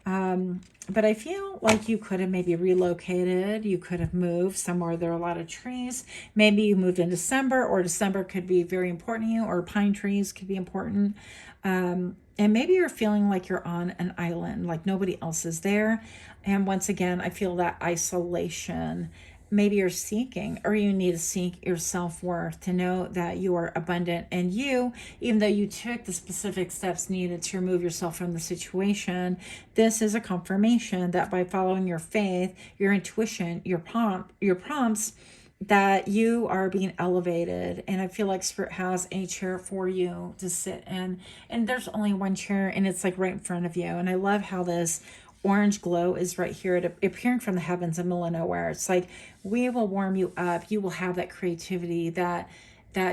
But I feel like you could have maybe relocated. You could have moved somewhere there are a lot of trees. Maybe you moved in December, or December could be very important to you, or pine trees could be important. And maybe you're feeling like you're on an island, like nobody else is there. And once again, I feel that isolation. Maybe you're seeking, or you need to seek your self-worth to know that you are abundant, and you, even though you took the specific steps needed to remove yourself from the situation, this is a confirmation that by following your faith, your intuition, your prompts, that you are being elevated. And I feel like Spirit has a chair for you to sit in, and there's only one chair, and it's like right in front of you. And I love how this orange glow is right here, appearing from the heavens in the middle of nowhere. It's like, we will warm you up. You will have that creativity, that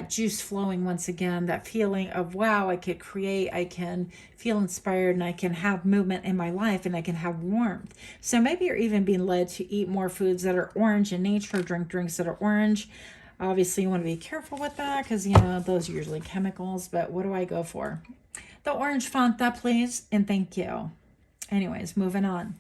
juice flowing once again, that feeling of, wow, I could create, I can feel inspired, and I can have movement in my life, and I can have warmth. So maybe you're even being led to eat more foods that are orange in nature, drink drinks that are orange. Obviously, you want to be careful with that because, those are usually chemicals. But what do I go for? The orange Fanta, please, and thank you. Anyways, moving on.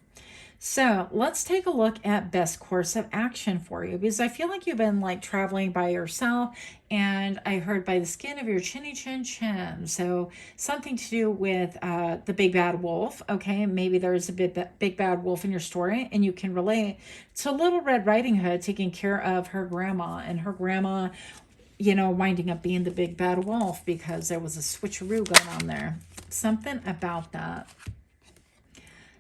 So let's take a look at best course of action for you, because I feel like you've been like traveling by yourself, and I heard by the skin of your chinny chin chin. So something to do with the big bad wolf. Okay, maybe there's a big bad wolf in your story, and you can relate to Little Red Riding Hood taking care of her grandma, and her grandma, you know, winding up being the big bad wolf because there was a switcheroo going on there. Something about that.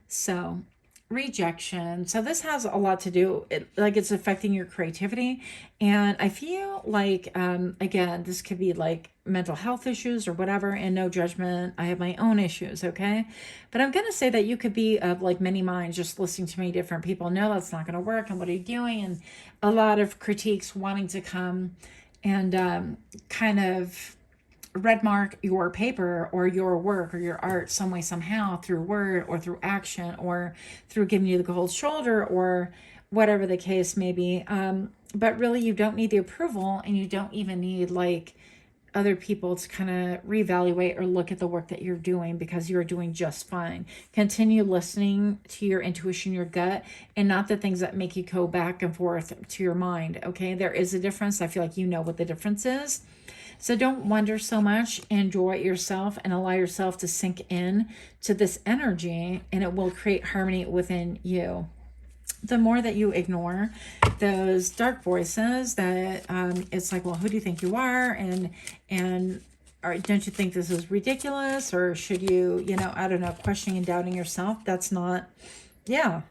So rejection. So this has a lot to do, like it's affecting your creativity. And I feel like, again, this could be like mental health issues or whatever, and no judgment. I have my own issues, okay? But I'm going to say that you could be of like many minds just listening to many different people. No, that's not going to work. And what are you doing? And a lot of critiques wanting to come and kind of red mark your paper or your work or your art some way, somehow, through word or through action or through giving you the cold shoulder or whatever the case may be. But really, you don't need the approval, and you don't even need like other people to kind of reevaluate or look at the work that you're doing, because you're doing just fine. Continue listening to your intuition, your gut, and not the things that make you go back and forth to your mind. Okay, there is a difference. I feel like you know what the difference is. So don't wonder so much. Enjoy yourself and allow yourself to sink in to this energy, and it will create harmony within you. The more that you ignore those dark voices that it's like, well, who do you think you are? And or don't you think this is ridiculous? Or should you, you know, I don't know, questioning and doubting yourself. That's not, yeah.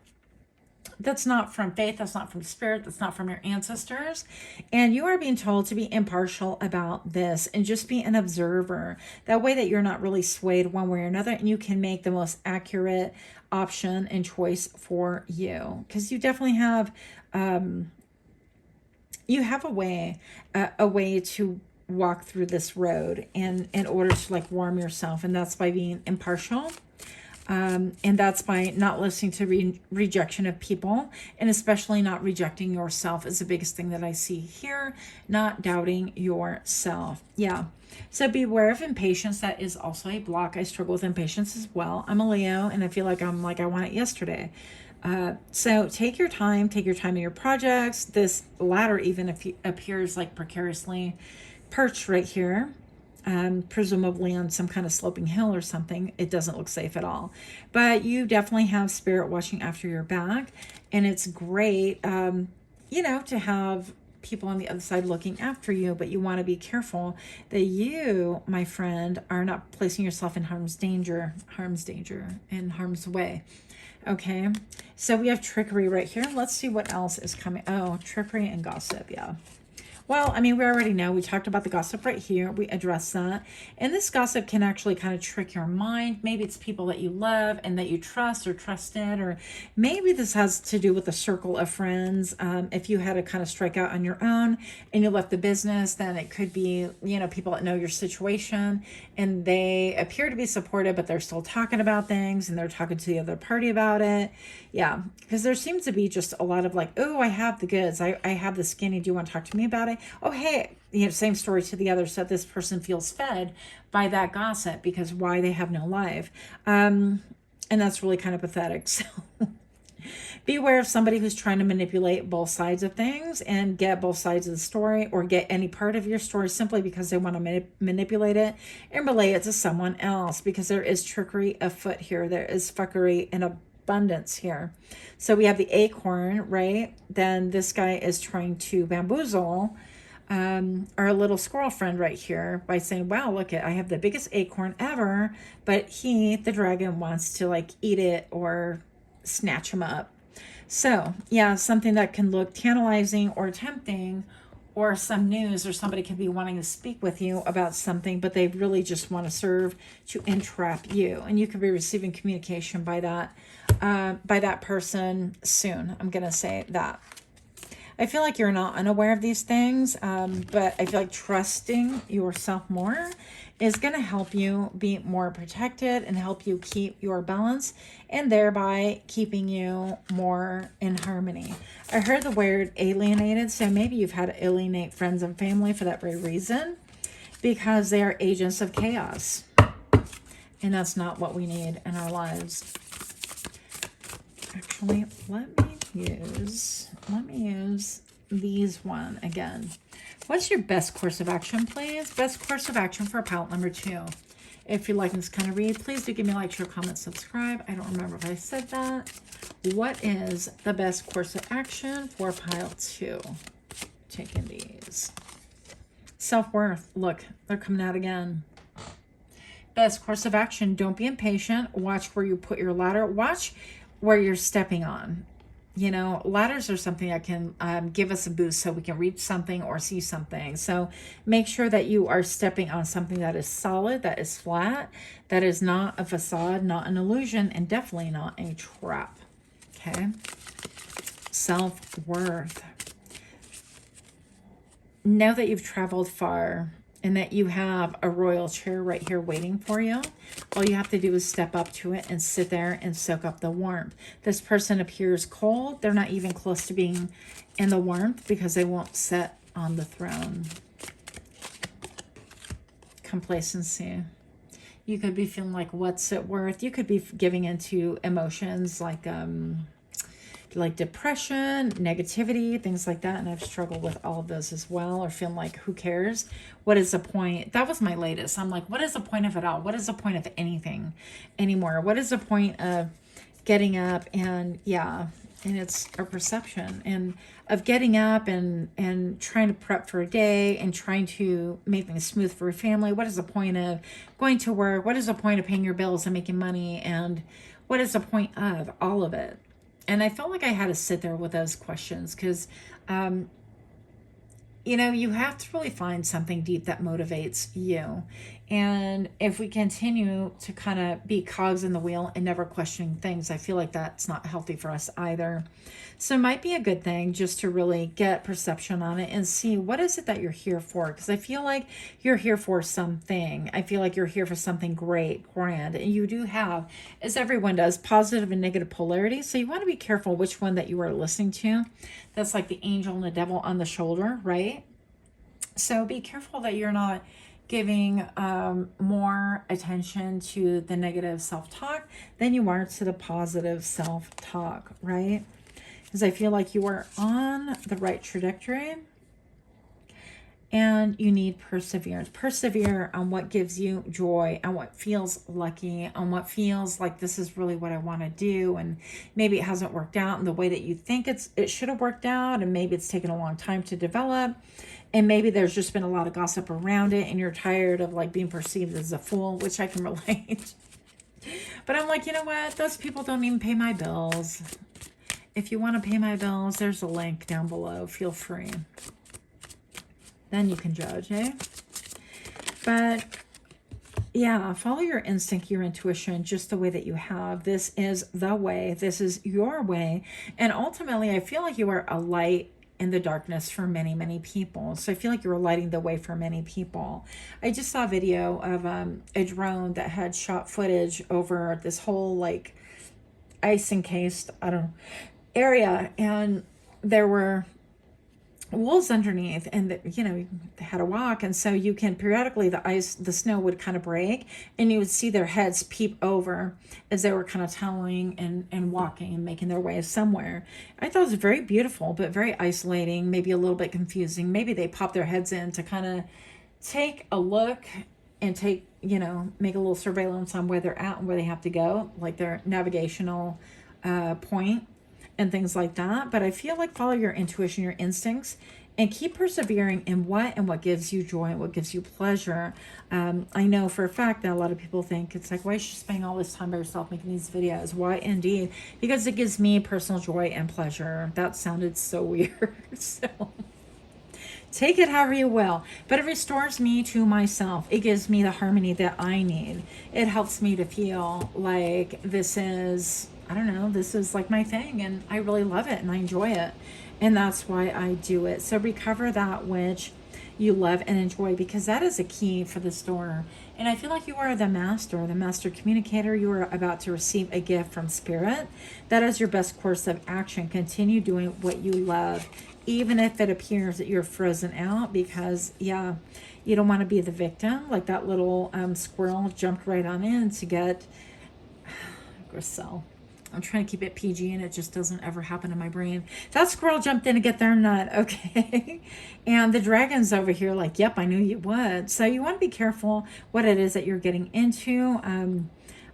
That's not from faith. That's not from spirit. That's not from your ancestors. And you are being told to be impartial about this and just be an observer. That way that you're not really swayed one way or another, and you can make the most accurate option and choice for you. Because you definitely have, you have a way to walk through this road, and in order to like warm yourself, and that's by being impartial. And that's by not listening to rejection of people, and especially not rejecting yourself is the biggest thing that I see here. Not doubting yourself. Yeah. So beware of impatience. That is also a block. I struggle with impatience as well. I'm a Leo, and I feel like I want it yesterday. So take your time in your projects. This ladder even appears like precariously perched right here. Presumably on some kind of sloping hill or something. It doesn't look safe at all, but you definitely have spirit watching after your back, and it's great, you know, to have people on the other side looking after you, but you want to be careful that you, my friend, are not placing yourself in harm's danger and harm's way. Okay, so we have trickery right here. Let's see what else is coming. Oh, trickery and gossip. Yeah. Well, I mean, we already know. We talked about the gossip right here. We addressed that. And this gossip can actually kind of trick your mind. Maybe it's people that you love and that you trust or trusted, or maybe this has to do with a circle of friends. If you had to kind of strike out on your own and you left the business, then it could be, you know, people that know your situation and they appear to be supportive, but they're still talking about things and they're talking to the other party about it. Yeah, because there seems to be just a lot of like, oh, I have the goods. I have the skinny. Do you want to talk to me about it? Oh, hey, you know, same story to the other. So this person feels fed by that gossip, because why? They have no life. And that's really kind of pathetic. So beware of somebody who's trying to manipulate both sides of things and get both sides of the story, or get any part of your story simply because they want to manipulate it and relay it to someone else, because there is trickery afoot here. There is fuckery and abundance here. So we have the acorn, right? Then this guy is trying to bamboozle our little squirrel friend right here by saying, wow, look at, I have the biggest acorn ever, but he, the dragon, wants to like eat it or snatch him up. So yeah, something that can look tantalizing or tempting, or some news, or somebody could be wanting to speak with you about something, but they really just want to serve to entrap you. And you could be receiving communication by that person soon. I'm going to say that. I feel like you're not unaware of these things, but I feel like trusting yourself more is going to help you be more protected and help you keep your balance, and thereby keeping you more in harmony. I heard the word alienated, so maybe you've had to alienate friends and family for that very reason, because they are agents of chaos, and that's not what we need in our lives. Actually, let me use these one again. What's your best course of action, please? Best course of action for pile number 2. If you like this kind of read, please do give me a like, share, comment, subscribe. I don't remember if I said that. What is the best course of action for pile 2? Taking these. Self-worth. Look, they're coming out again. Best course of action. Don't be impatient. Watch where you put your ladder. Watch where you're stepping on. You know, ladders are something that can give us a boost so we can reach something or see something. So make sure that you are stepping on something that is solid, that is flat, that is not a facade, not an illusion, and definitely not a trap. Okay. Self-worth. Know that you've traveled far and that you have a royal chair right here waiting for you. All you have to do is step up to it and sit there and soak up the warmth. This person appears cold. They're not even close to being in the warmth because they won't sit on the throne. Complacency. You could be feeling like, what's it worth? You could be giving into emotions like depression, negativity, things like that. And I've struggled with all of those as well, or feeling like, who cares? What is the point? That was my latest. I'm like, what is the point of it all? What is the point of anything anymore? What is the point of getting up? And yeah, and it's a perception and of getting up and trying to prep for a day and trying to make things smooth for your family. What is the point of going to work? What is the point of paying your bills and making money? And what is the point of all of it? And I felt like I had to sit there with those questions because, you know, you have to really find something deep that motivates you. And if we continue to kind of be cogs in the wheel and never questioning things, I feel like that's not healthy for us either. So it might be a good thing just to really get perception on it and see what is it that you're here for. Because I feel like you're here for something. I feel like you're here for something great, grand. And you do have, as everyone does, positive and negative polarity. So you want to be careful which one that you are listening to. That's like the angel and the devil on the shoulder, right? So be careful that you're not giving more attention to the negative self-talk than you are to the positive self-talk, right? Because I feel like you are on the right trajectory and you need perseverance. Persevere on what gives you joy, on what feels lucky, on what feels like this is really what I want to do. And maybe it hasn't worked out in the way that you think it should have worked out. And maybe it's taken a long time to develop. And maybe there's just been a lot of gossip around it and you're tired of like being perceived as a fool, which I can relate. But I'm like, you know what? Those people don't even pay my bills. If you want to pay my bills, there's a link down below. Feel free. Then you can judge, eh? But yeah, follow your instinct, your intuition, just the way that you have. This is the way. This is your way. And ultimately, I feel like you are a light in the darkness for many, many people. So I feel like you're lighting the way for many people. I just saw a video of a drone that had shot footage over this whole like ice encased, I don't know, area. And there were wolves underneath and you know, they had to walk. And so you can periodically, the snow would kind of break and you would see their heads peep over as they were kind of tunneling and walking and making their way somewhere. I thought it was very beautiful, but very isolating, maybe a little bit confusing. Maybe they pop their heads in to kind of take a look and take, you know, make a little surveillance on where they're at and where they have to go, like their navigational point and things like that. But I feel like follow your intuition, your instincts, and keep persevering in what gives you joy and what gives you pleasure. I know for a fact that a lot of people think it's like, why is she spending all this time by herself making these videos? Why? Indeed, because it gives me personal joy and pleasure. That sounded so weird. So take it however you will, but it restores me to myself. It gives me the harmony that I need. It helps me to feel like this is, I don't know, this is like my thing and I really love it and I enjoy it. And that's why I do it. So recover that which you love and enjoy, because that is a key for the store. And I feel like you are the master communicator. You are about to receive a gift from spirit. That is your best course of action. Continue doing what you love, even if it appears that you're frozen out, because yeah, you don't want to be the victim. Like that little squirrel jumped right on in to get Griselle. I'm trying to keep it PG and it just doesn't ever happen in my brain. That squirrel jumped in to get their nut. Okay. And the dragon's over here like, yep, I knew you would. So you want to be careful what it is that you're getting into.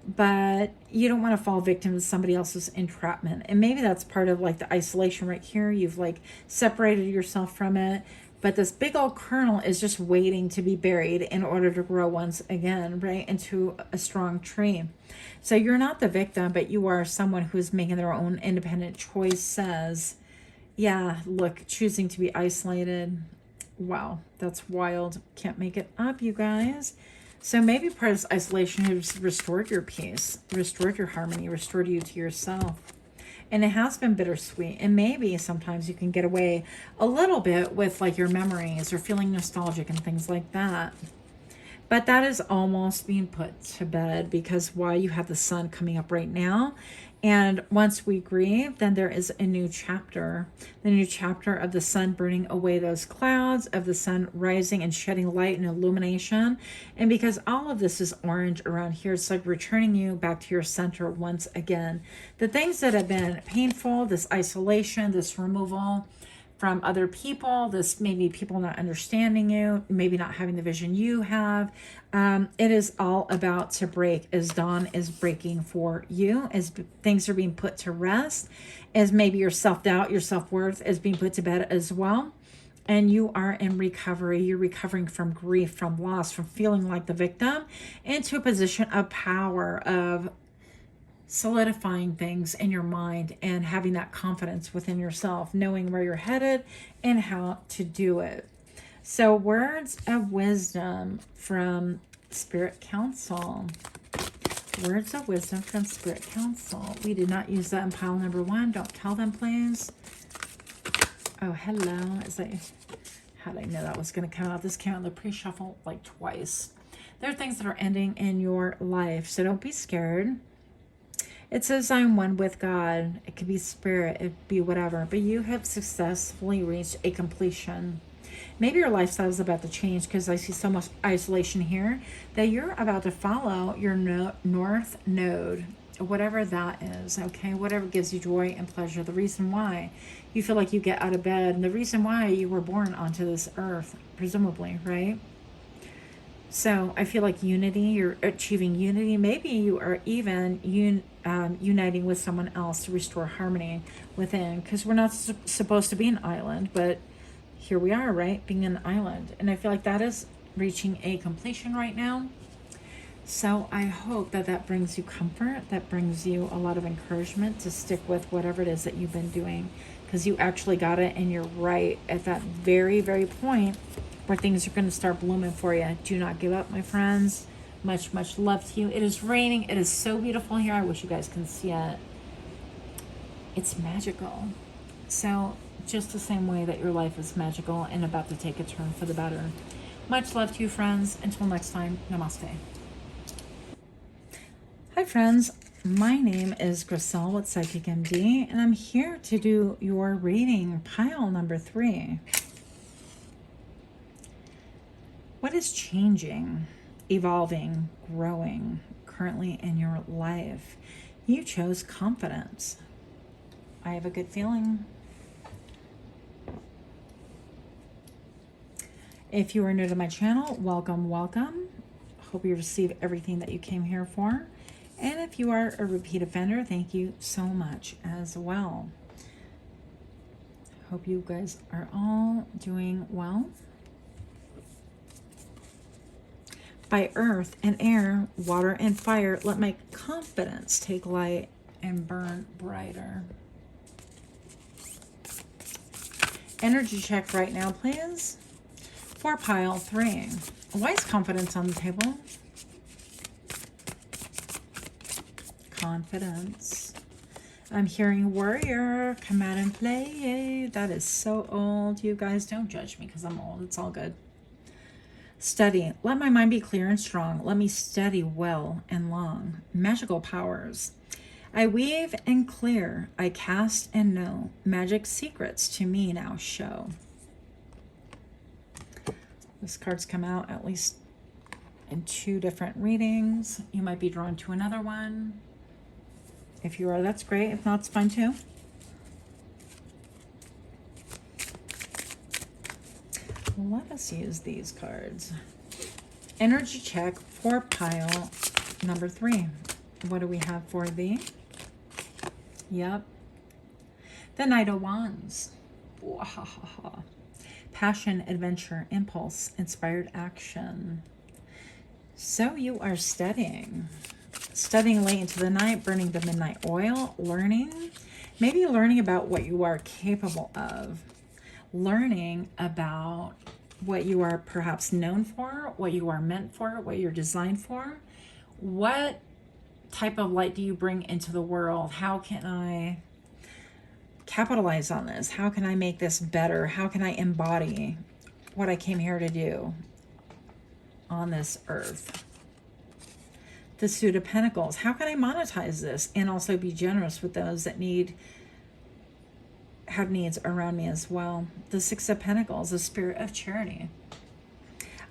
But you don't want to fall victim to somebody else's entrapment. And maybe that's part of like the isolation right here. You've like separated yourself from it. But this big old kernel is just waiting to be buried in order to grow once again, right, into a strong tree. So you're not the victim, but you are someone who's making their own independent choices. Yeah, look, choosing to be isolated. Wow, that's wild. Can't make it up, you guys. So maybe part of this isolation has restored your peace, restored your harmony, restored you to yourself. And it has been bittersweet. And maybe sometimes you can get away a little bit with like your memories or feeling nostalgic and things like that. But that is almost being put to bed, because why? You have the sun coming up right now. And once we grieve, then there is a new chapter. The new chapter of the sun burning away those clouds, of the sun rising and shedding light and illumination. And because all of this is orange around here, it's like returning you back to your center once again. The things that have been painful, this isolation, this removal from other people, this maybe people not understanding you, maybe not having the vision you have. It is all about to break as dawn is breaking for you, as things are being put to rest, as maybe your self-doubt, your self-worth is being put to bed as well. And you are in recovery. You're recovering from grief, from loss, from feeling like the victim, into a position of power, of solidifying things in your mind and having that confidence within yourself, knowing where you're headed and how to do it. So words of wisdom from Spirit Council. Words of wisdom from Spirit Council. We did not use that in pile number 1. Don't tell them, please. Oh, hello. How did I know that was going to come out? This came out in the pre-shuffle like twice. There are things that are ending in your life, so don't be scared. It says, I'm one with God. It could be spirit, it could be whatever, but you have successfully reached a completion. Maybe your lifestyle is about to change, because I see so much isolation here that you're about to follow your north node, whatever that is, okay? Whatever gives you joy and pleasure. The reason why you feel like you get out of bed, and the reason why you were born onto this earth, presumably, right? So I feel like unity, you're achieving unity. Maybe you are even uniting with someone else to restore harmony within, because we're not supposed to be an island, but here we are, right? Being an island. And I feel like that is reaching a completion right now. So I hope that that brings you comfort, that brings you a lot of encouragement to stick with whatever it is that you've been doing, because you actually got it, and you're right at that very, very point where things are going to start blooming for you. Do not give up, my friends. Much, much love to you. It is raining. It is so beautiful here. I wish you guys can see it. It's magical. So just the same way that your life is magical and about to take a turn for the better. Much love to you, friends. Until next time, namaste. Hi, friends. My name is Griselle with Psychic MD, and I'm here to do your reading, pile number 3. What is changing, evolving, growing currently in your life? You chose confidence. I have a good feeling. If you are new to my channel, welcome, welcome. Hope you receive everything that you came here for. And if you are a repeat offender, thank you so much as well. Hope you guys are all doing well. By earth and air, water and fire, let my confidence take light and burn brighter. Energy check right now, please. For pile 3. Why is confidence on the table? Confidence. I'm hearing warrior. Come out and play. That is so old. You guys don't judge me because I'm old. It's all good. Study. Let my mind be clear and strong. Let me study well and long. Magical powers. I weave and clear. I cast and know. Magic secrets to me now show. This card's come out at least in 2 different readings. You might be drawn to another one. If you are, that's great. If not, it's fine too. Let us use these cards. Energy check for pile number 3. What do we have for thee? Yep. The Knight of Wands. Passion, adventure, impulse, inspired action. So you are studying. Studying late into the night, burning the midnight oil, learning. Maybe learning about what you are capable of. Learning about what you are perhaps known for, what you are meant for, what you're designed for. What type of light do you bring into the world? How can I capitalize on this? How can I make this better? How can I embody what I came here to do on this earth? The Suit of Pentacles. How can I monetize this and also be generous with those that have needs around me as well? The Six of Pentacles, the spirit of charity,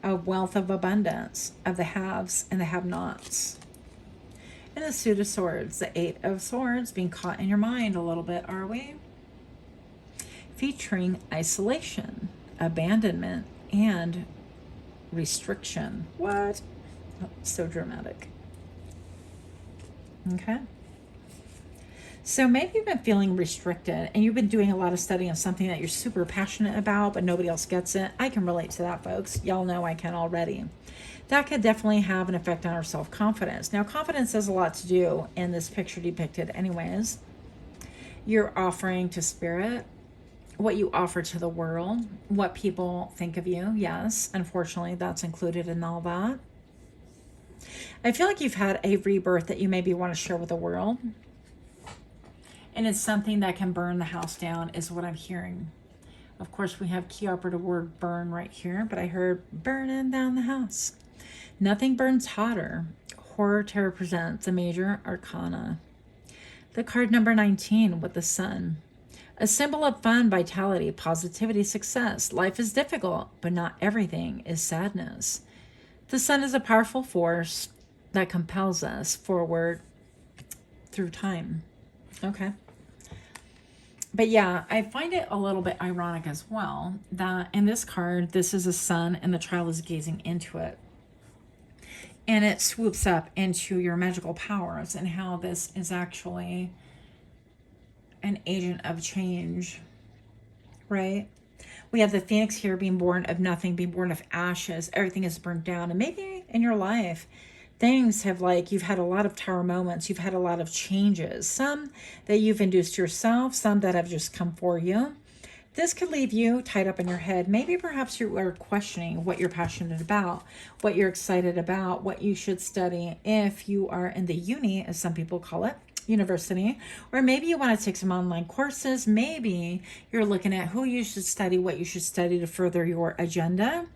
a wealth of abundance, of the haves and the have-nots. And the Suit of Swords, the Eight of Swords, being caught in your mind a little bit, are we? Featuring isolation, abandonment, and restriction. What? Oh, so dramatic. Okay. So maybe you've been feeling restricted and you've been doing a lot of studying of something that you're super passionate about, but nobody else gets it. I can relate to that, folks. Y'all know I can already. That could definitely have an effect on our self-confidence. Now, confidence has a lot to do in this picture depicted anyways. You're offering to spirit what you offer to the world, what people think of you. Yes, unfortunately, that's included in all that. I feel like you've had a rebirth that you maybe want to share with the world. And it's something that can burn the house down is what I'm hearing. Of course, we have key operative word burn right here, but I heard burning down the house. Nothing burns hotter. Horror Tarot presents the major arcana. The card number 19 with the sun. A symbol of fun, vitality, positivity, success. Life is difficult, but not everything is sadness. The sun is a powerful force that compels us forward through time. Okay. But yeah, I find it a little bit ironic as well that in this card, this is a sun and the child is gazing into it. And it swoops up into your magical powers and how this is actually an agent of change, right? We have the phoenix here being born of nothing, being born of ashes. Everything is burned down. And maybe in your life, things have you've had a lot of tower moments. You've had a lot of changes. Some that you've induced yourself, some that have just come for you. This could leave you tied up in your head. Maybe perhaps you are questioning what you're passionate about, what you're excited about, what you should study if you are in the uni, as some people call it, university, or maybe you want to take some online courses. Maybe you're looking at who you should study, what you should study to further your agenda,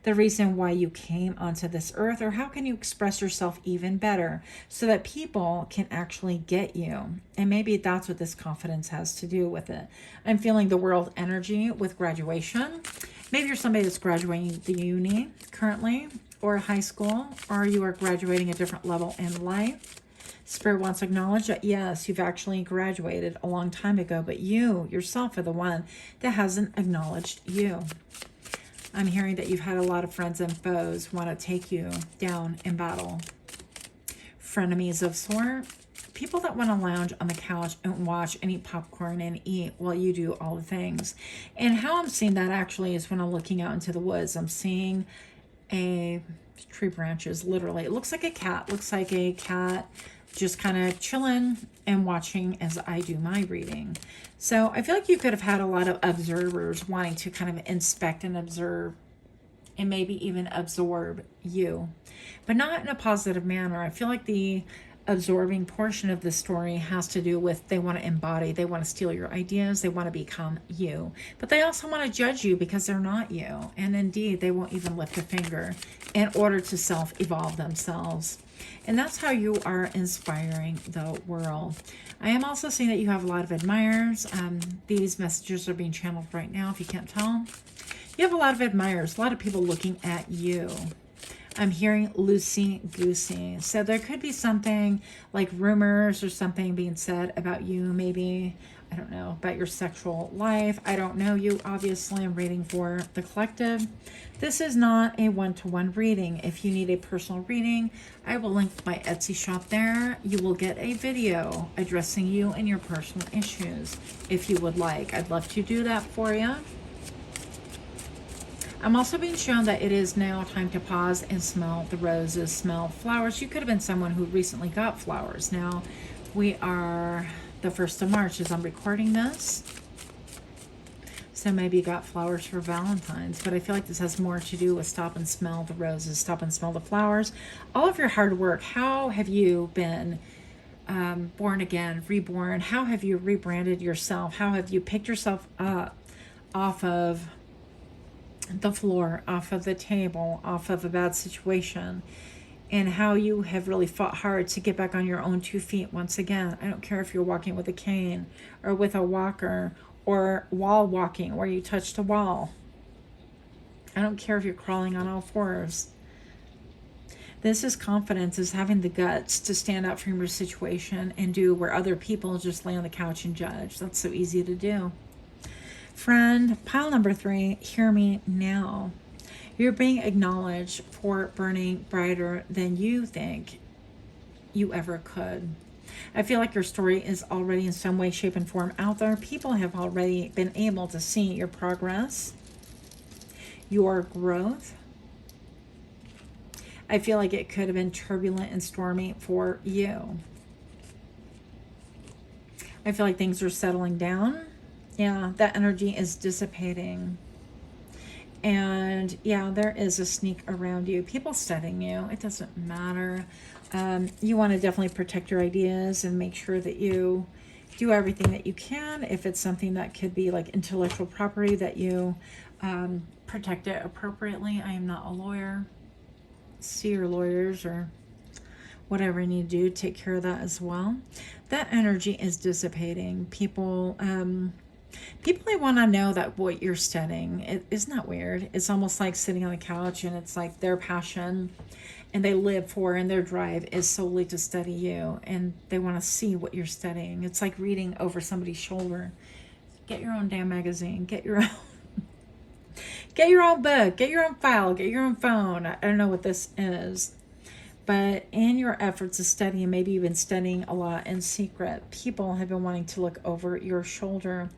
the reason why you came onto this earth, or how can you express yourself even better so that people can actually get you. And maybe that's what this confidence has to do with it. I'm feeling the world energy with graduation. Maybe you're somebody that's graduating the uni currently, or high school, or you are graduating a different level in life. Spirit wants to acknowledge that, yes, you've actually graduated a long time ago, but you yourself are the one that hasn't acknowledged you. I'm hearing that you've had a lot of friends and foes want to take you down in battle. Frenemies of sort. People that want to lounge on the couch and watch and eat popcorn and eat while you do all the things. And how I'm seeing that actually is when I'm looking out into the woods. I'm seeing a tree branches, literally. It looks like a cat. Looks like a cat just kind of chilling and watching as I do my reading. So I feel like you could have had a lot of observers wanting to kind of inspect and observe and maybe even absorb you, but not in a positive manner. I feel like the absorbing portion of the story has to do with they want to embody, they want to steal your ideas, they want to become you, but they also want to judge you because they're not you. And indeed, they won't even lift a finger in order to self-evolve themselves. And that's how you are inspiring the world. I am also seeing that you have a lot of admirers. These messages are being channeled right now, if you can't tell. You have a lot of admirers, a lot of people looking at you. I'm hearing loosey-goosey. So there could be something like rumors or something being said about you, maybe, I don't know, about your sexual life. I don't know you, obviously. I'm reading for the collective. This is not a one-to-one reading. If you need a personal reading, I will link my Etsy shop there. You will get a video addressing you and your personal issues if you would like. I'd love to do that for you. I'm also being shown that it is now time to pause and smell the roses, smell flowers. You could have been someone who recently got flowers. Now, we are the 1st of March as I'm recording this. So maybe you got flowers for Valentine's, but I feel like this has more to do with stop and smell the roses, stop and smell the flowers. All of your hard work, how have you been born again, reborn? How have you rebranded yourself? How have you picked yourself up off of the floor, off of the table, off of a bad situation, and how you have really fought hard to get back on your own 2 feet once again. I don't care if you're walking with a cane or with a walker or wall walking where you touched a wall. I don't care if you're crawling on all fours. This is confidence, is having the guts to stand up from your situation and do where other people just lay on the couch and judge. That's so easy to do. Friend, pile number 3, hear me now. You're being acknowledged for burning brighter than you think you ever could. I feel like your story is already in some way, shape, and form out there. People have already been able to see your progress, your growth. I feel like it could have been turbulent and stormy for you. I feel like things are settling down. Yeah, that energy is dissipating. And yeah, there is a sneak around you. People studying you. It doesn't matter. You want to definitely protect your ideas and make sure that you do everything that you can. If it's something that could be like intellectual property, that you protect it appropriately. I am not a lawyer. See your lawyers or whatever you need to do. Take care of that as well. That energy is dissipating. People they want to know that what you're studying, isn't that weird? It's almost like sitting on the couch and it's like their passion and they live for, and their drive is solely to study you, and they want to see what you're studying. It's like reading over somebody's shoulder. Get your own damn magazine. Get your own get your own book. Get your own file. Get your own phone. I don't know what this is. But in your efforts to study, and maybe you've been studying a lot in secret, people have been wanting to look over your shoulder.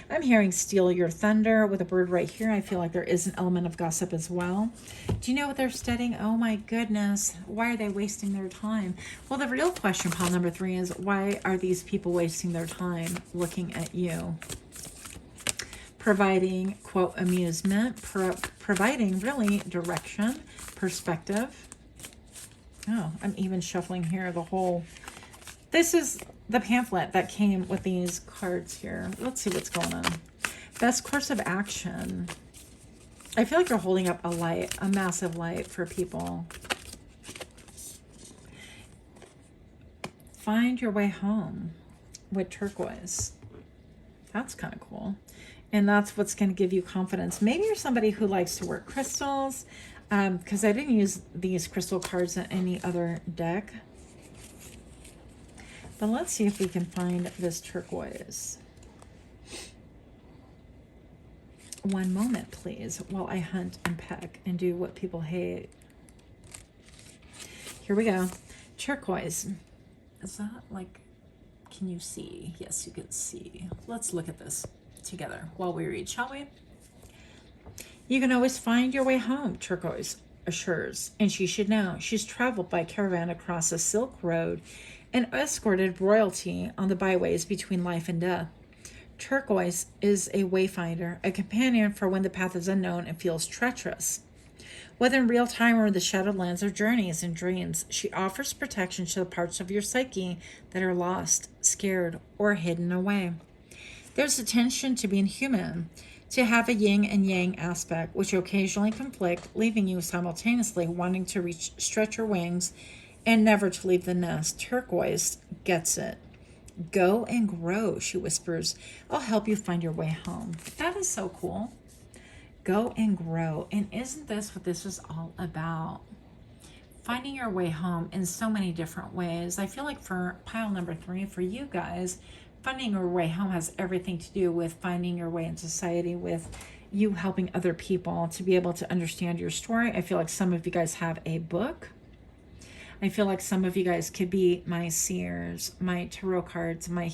I'm hearing steal your thunder with a bird right here. I feel like there is an element of gossip as well. Do you know what they're studying? Oh my goodness. Why are they wasting their time? Well, the real question, pile number 3, is why are these people wasting their time looking at you? Providing, quote, amusement, providing really direction, perspective. Oh, I'm even shuffling here the whole... This is the pamphlet that came with these cards here. Let's see what's going on. Best course of action. I feel like you're holding up a light, a massive light for people. Find your way home with turquoise. That's kind of cool. And that's what's going to give you confidence. Maybe you're somebody who likes to work crystals, because I didn't use these crystal cards in any other deck. But let's see if we can find this turquoise. One moment, please, while I hunt and peck and do what people hate. Here we go. Turquoise. Is that like, can you see? Yes, you can see. Let's look at this together while we read, shall we? You can always find your way home, turquoise assures, and she should know. She's traveled by caravan across a silk road and escorted royalty on the byways between life and death. Turquoise is a wayfinder, a companion for when the path is unknown and feels treacherous. Whether in real time or in the shadowed lands of journeys and dreams, she offers protection to the parts of your psyche that are lost, scared, or hidden away. There's a tension to being human, to have a yin and yang aspect, which occasionally conflict, leaving you simultaneously wanting to stretch your wings and never to leave the nest. Turquoise gets it. Go and grow, she whispers. I'll help you find your way home. That is so cool. Go and grow. And isn't this what this is all about? finding your way home in so many different ways. I feel like for pile number 3, for you guys, finding your way home has everything to do with finding your way in society, with you helping other people to be able to understand your story. I feel like some of you guys have a book. I feel like some of you guys could be my seers, my tarot cards, my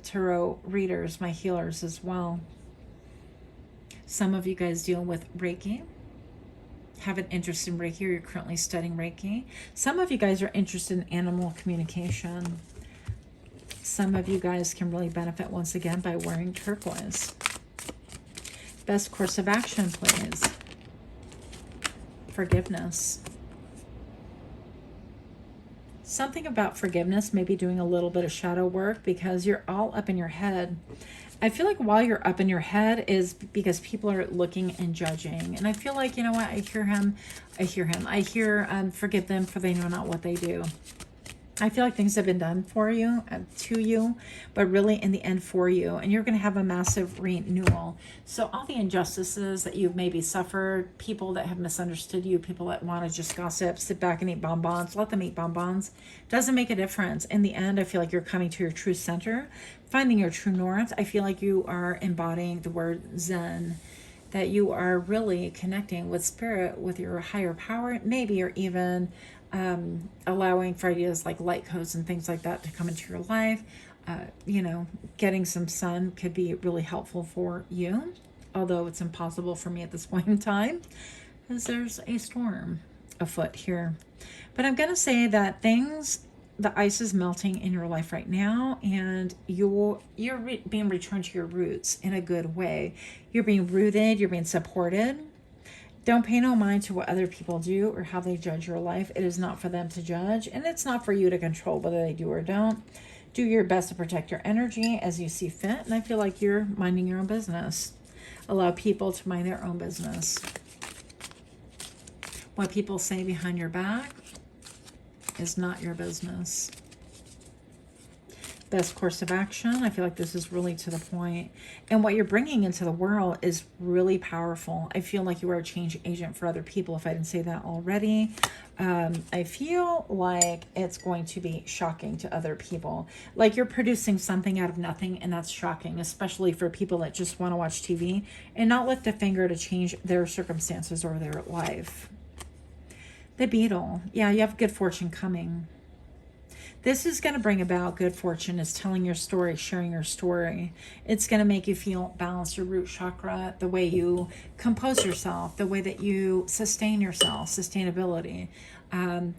tarot readers, my healers as well. Some of you guys deal with Reiki, have an interest in Reiki, or you're currently studying Reiki. Some of you guys are interested in animal communication. Some of you guys can really benefit once again by wearing turquoise. Best course of action, please. Forgiveness. Something about forgiveness, maybe doing a little bit of shadow work, because you're all up in your head. I feel like while you're up in your head is because people are looking and judging. And I feel like, you know what, I hear forgive them, for they know not what they do. I feel like things have been done for you, to you, but really in the end for you. And you're going to have a massive renewal. So all the injustices that you've maybe suffered, people that have misunderstood you, people that want to just gossip, sit back and eat bonbons, let them eat bonbons. Doesn't make a difference. In the end, I feel like you're coming to your true center, finding your true north. I feel like you are embodying the word Zen, that you are really connecting with spirit, with your higher power. Maybe you're even allowing for ideas like light codes and things like that to come into your life. You know, getting some sun could be really helpful for you, although it's impossible for me at this point in time because there's a storm afoot here. But I'm going to say that the ice is melting in your life right now, and you're being returned to your roots in a good way. You're being rooted, you're being supported. Don't pay no mind to what other people do or how they judge your life. It is not for them to judge, and it's not for you to control whether they do or don't. Do your best to protect your energy as you see fit, and I feel like you're minding your own business. Allow people to mind their own business. What people say behind your back is not your business. Best course of action. I feel like this is really to the point. And what you're bringing into the world is really powerful. I feel like you are a change agent for other people, if I didn't say that already. I feel like it's going to be shocking to other people. Like you're producing something out of nothing, and that's shocking, especially for people that just want to watch TV and not lift a finger to change their circumstances or their life. The beetle. Yeah, you have good fortune coming. This is going to bring about good fortune, is telling your story, sharing your story. It's going to make you feel balanced, your root chakra, the way you compose yourself, the way that you sustain yourself, sustainability.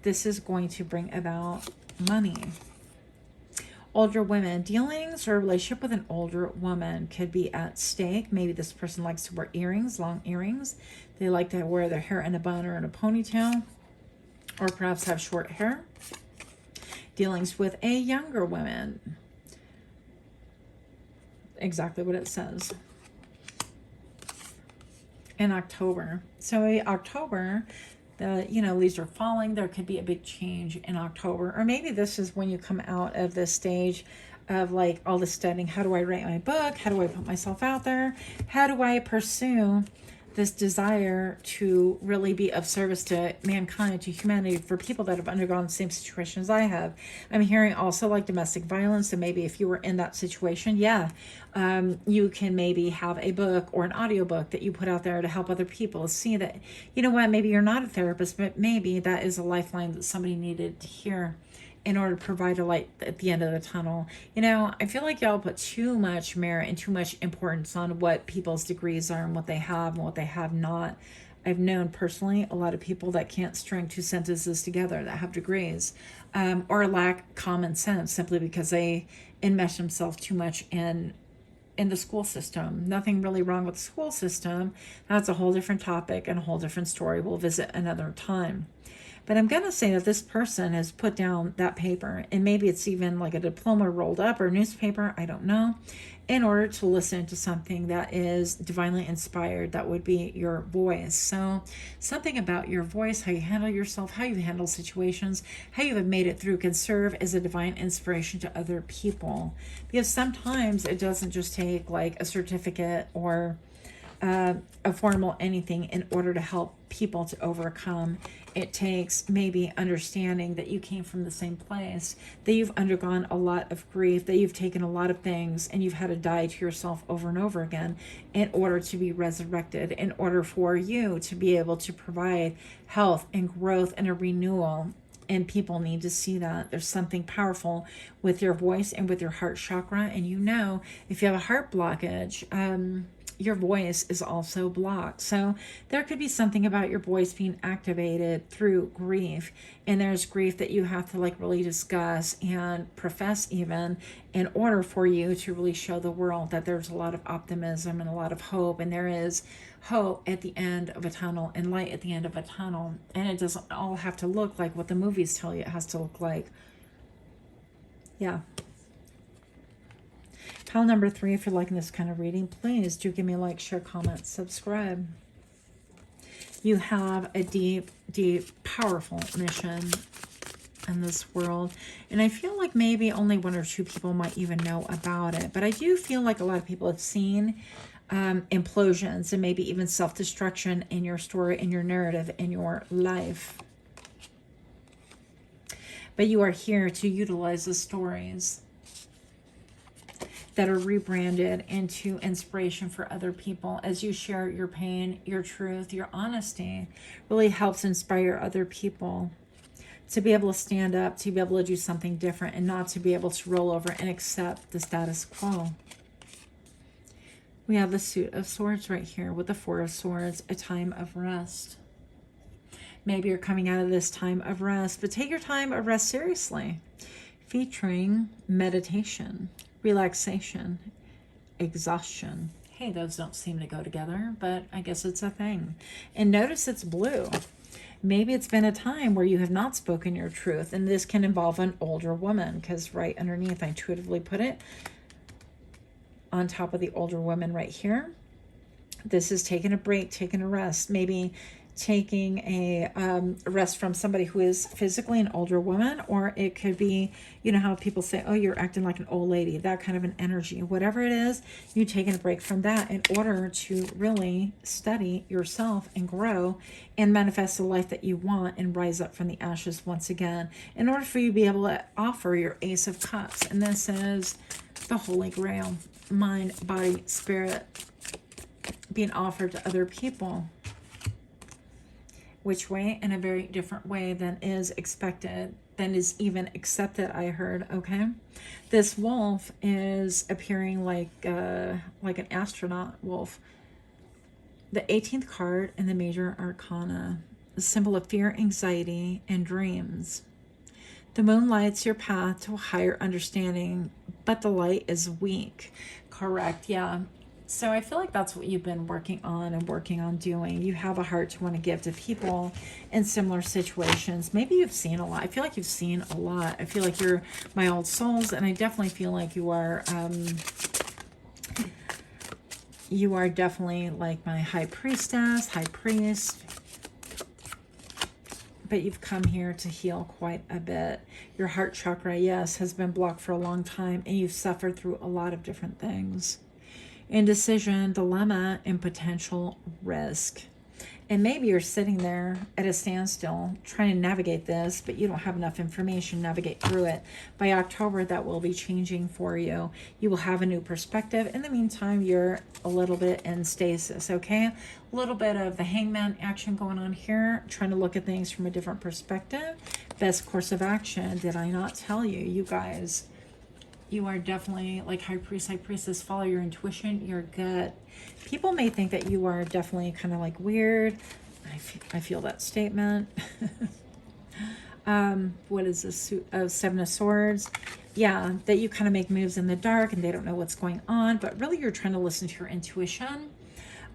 This is going to bring about money. Older women, dealings or relationship with an older woman could be at stake. Maybe this person likes to wear earrings, long earrings. They like to wear their hair in a bun or in a ponytail, or perhaps have short hair. Dealings with a younger woman. Exactly what it says. In October. So October, leaves are falling. There could be a big change in October. Or maybe this is when you come out of this stage of like all the studying. How do I write my book? How do I put myself out there? How do I pursue this desire to really be of service to mankind, to humanity, for people that have undergone the same situation as I have? I'm hearing also like domestic violence. So maybe if you were in that situation, you can maybe have a book or an audiobook that you put out there to help other people see that, you know what, maybe you're not a therapist, but maybe that is a lifeline that somebody needed to hear in order to provide a light at the end of the tunnel. I feel like y'all put too much merit and too much importance on what people's degrees are and what they have and what they have not. I've known personally a lot of people that can't string two sentences together that have degrees, or lack common sense simply because they enmesh themselves too much in the school system. Nothing really wrong with the school system. That's a whole different topic and a whole different story we'll visit another time. But I'm going to say that this person has put down that paper, and maybe it's even like a diploma rolled up or a newspaper, I don't know, in order to listen to something that is divinely inspired. That would be your voice. So something about your voice, how you handle yourself, how you handle situations, how you have made it through can serve as a divine inspiration to other people. Because sometimes it doesn't just take like a certificate or a formal anything in order to help people to overcome. It takes maybe understanding that you came from the same place, that you've undergone a lot of grief, that you've taken a lot of things and you've had to die to yourself over and over again in order to be resurrected, in order for you to be able to provide health and growth and a renewal. And people need to see that. There's something powerful with your voice and with your heart chakra. And you know, if you have a heart blockage, your voice is also blocked. So there could be something about your voice being activated through grief. And there's grief that you have to like really discuss and profess even in order for you to really show the world that there's a lot of optimism and a lot of hope. And there is hope at the end of a tunnel and light at the end of a tunnel. And it doesn't all have to look like what the movies tell you it has to look like. Yeah. Pile number 3, if you're liking this kind of reading, please do give me a like, share, comment, subscribe. You have a deep, deep, powerful mission in this world. And I feel like maybe only 1 or 2 people might even know about it. But I do feel like a lot of people have seen implosions and maybe even self-destruction in your story, in your narrative, in your life. But you are here to utilize the stories that are rebranded into inspiration for other people as you share your pain, your truth, your honesty. Really helps inspire other people to be able to stand up, to be able to do something different, and not to be able to roll over and accept the status quo. We have the Suit of Swords right here with the 4 of Swords, a time of rest. Maybe you're coming out of this time of rest, but take your time of rest seriously, featuring meditation, relaxation, exhaustion. Hey, those don't seem to go together, but I guess it's a thing. And notice it's blue. Maybe it's been a time where you have not spoken your truth, and this can involve an older woman, because right underneath, I intuitively put it on top of the older woman right here. This is taking a break, taking a rest, maybe taking a rest from somebody who is physically an older woman, or it could be, you know how people say, oh, you're acting like an old lady, that kind of an energy. Whatever it is, you taking a break from that in order to really study yourself and grow and manifest the life that you want and rise up from the ashes once again, in order for you to be able to offer your Ace of Cups. And this is the Holy Grail, mind, body, spirit, being offered to other people. Which way? In a very different way than is expected, than is even accepted, I heard, okay? This wolf is appearing like an astronaut wolf. The 18th card in the major arcana, a symbol of fear, anxiety, and dreams. The moon lights your path to a higher understanding, but the light is weak. Correct, yeah. So I feel like that's what you've been working on doing. You have a heart to want to give to people in similar situations. Maybe you've seen a lot. I feel like you've seen a lot. I feel like you're my old souls, and I definitely feel like you are definitely like my high priestess, high priest. But you've come here to heal quite a bit. Your heart chakra, yes, has been blocked for a long time, and you've suffered through a lot of different things. Indecision, dilemma, and potential risk. And maybe you're sitting there at a standstill trying to navigate this, but you don't have enough information to navigate through it. By October, that will be changing for you. You will have a new perspective. In the meantime, you're a little bit in stasis, okay? A little bit of the hangman action going on here, trying to look at things from a different perspective. Best course of action, did I not tell you? You guys, you are definitely like high priest, high priestess. Follow your intuition, your gut. People may think that you are definitely kind of like weird. I feel that statement. What is this? Seven of Swords. Yeah, that you kind of make moves in the dark and they don't know what's going on, but really you're trying to listen to your intuition.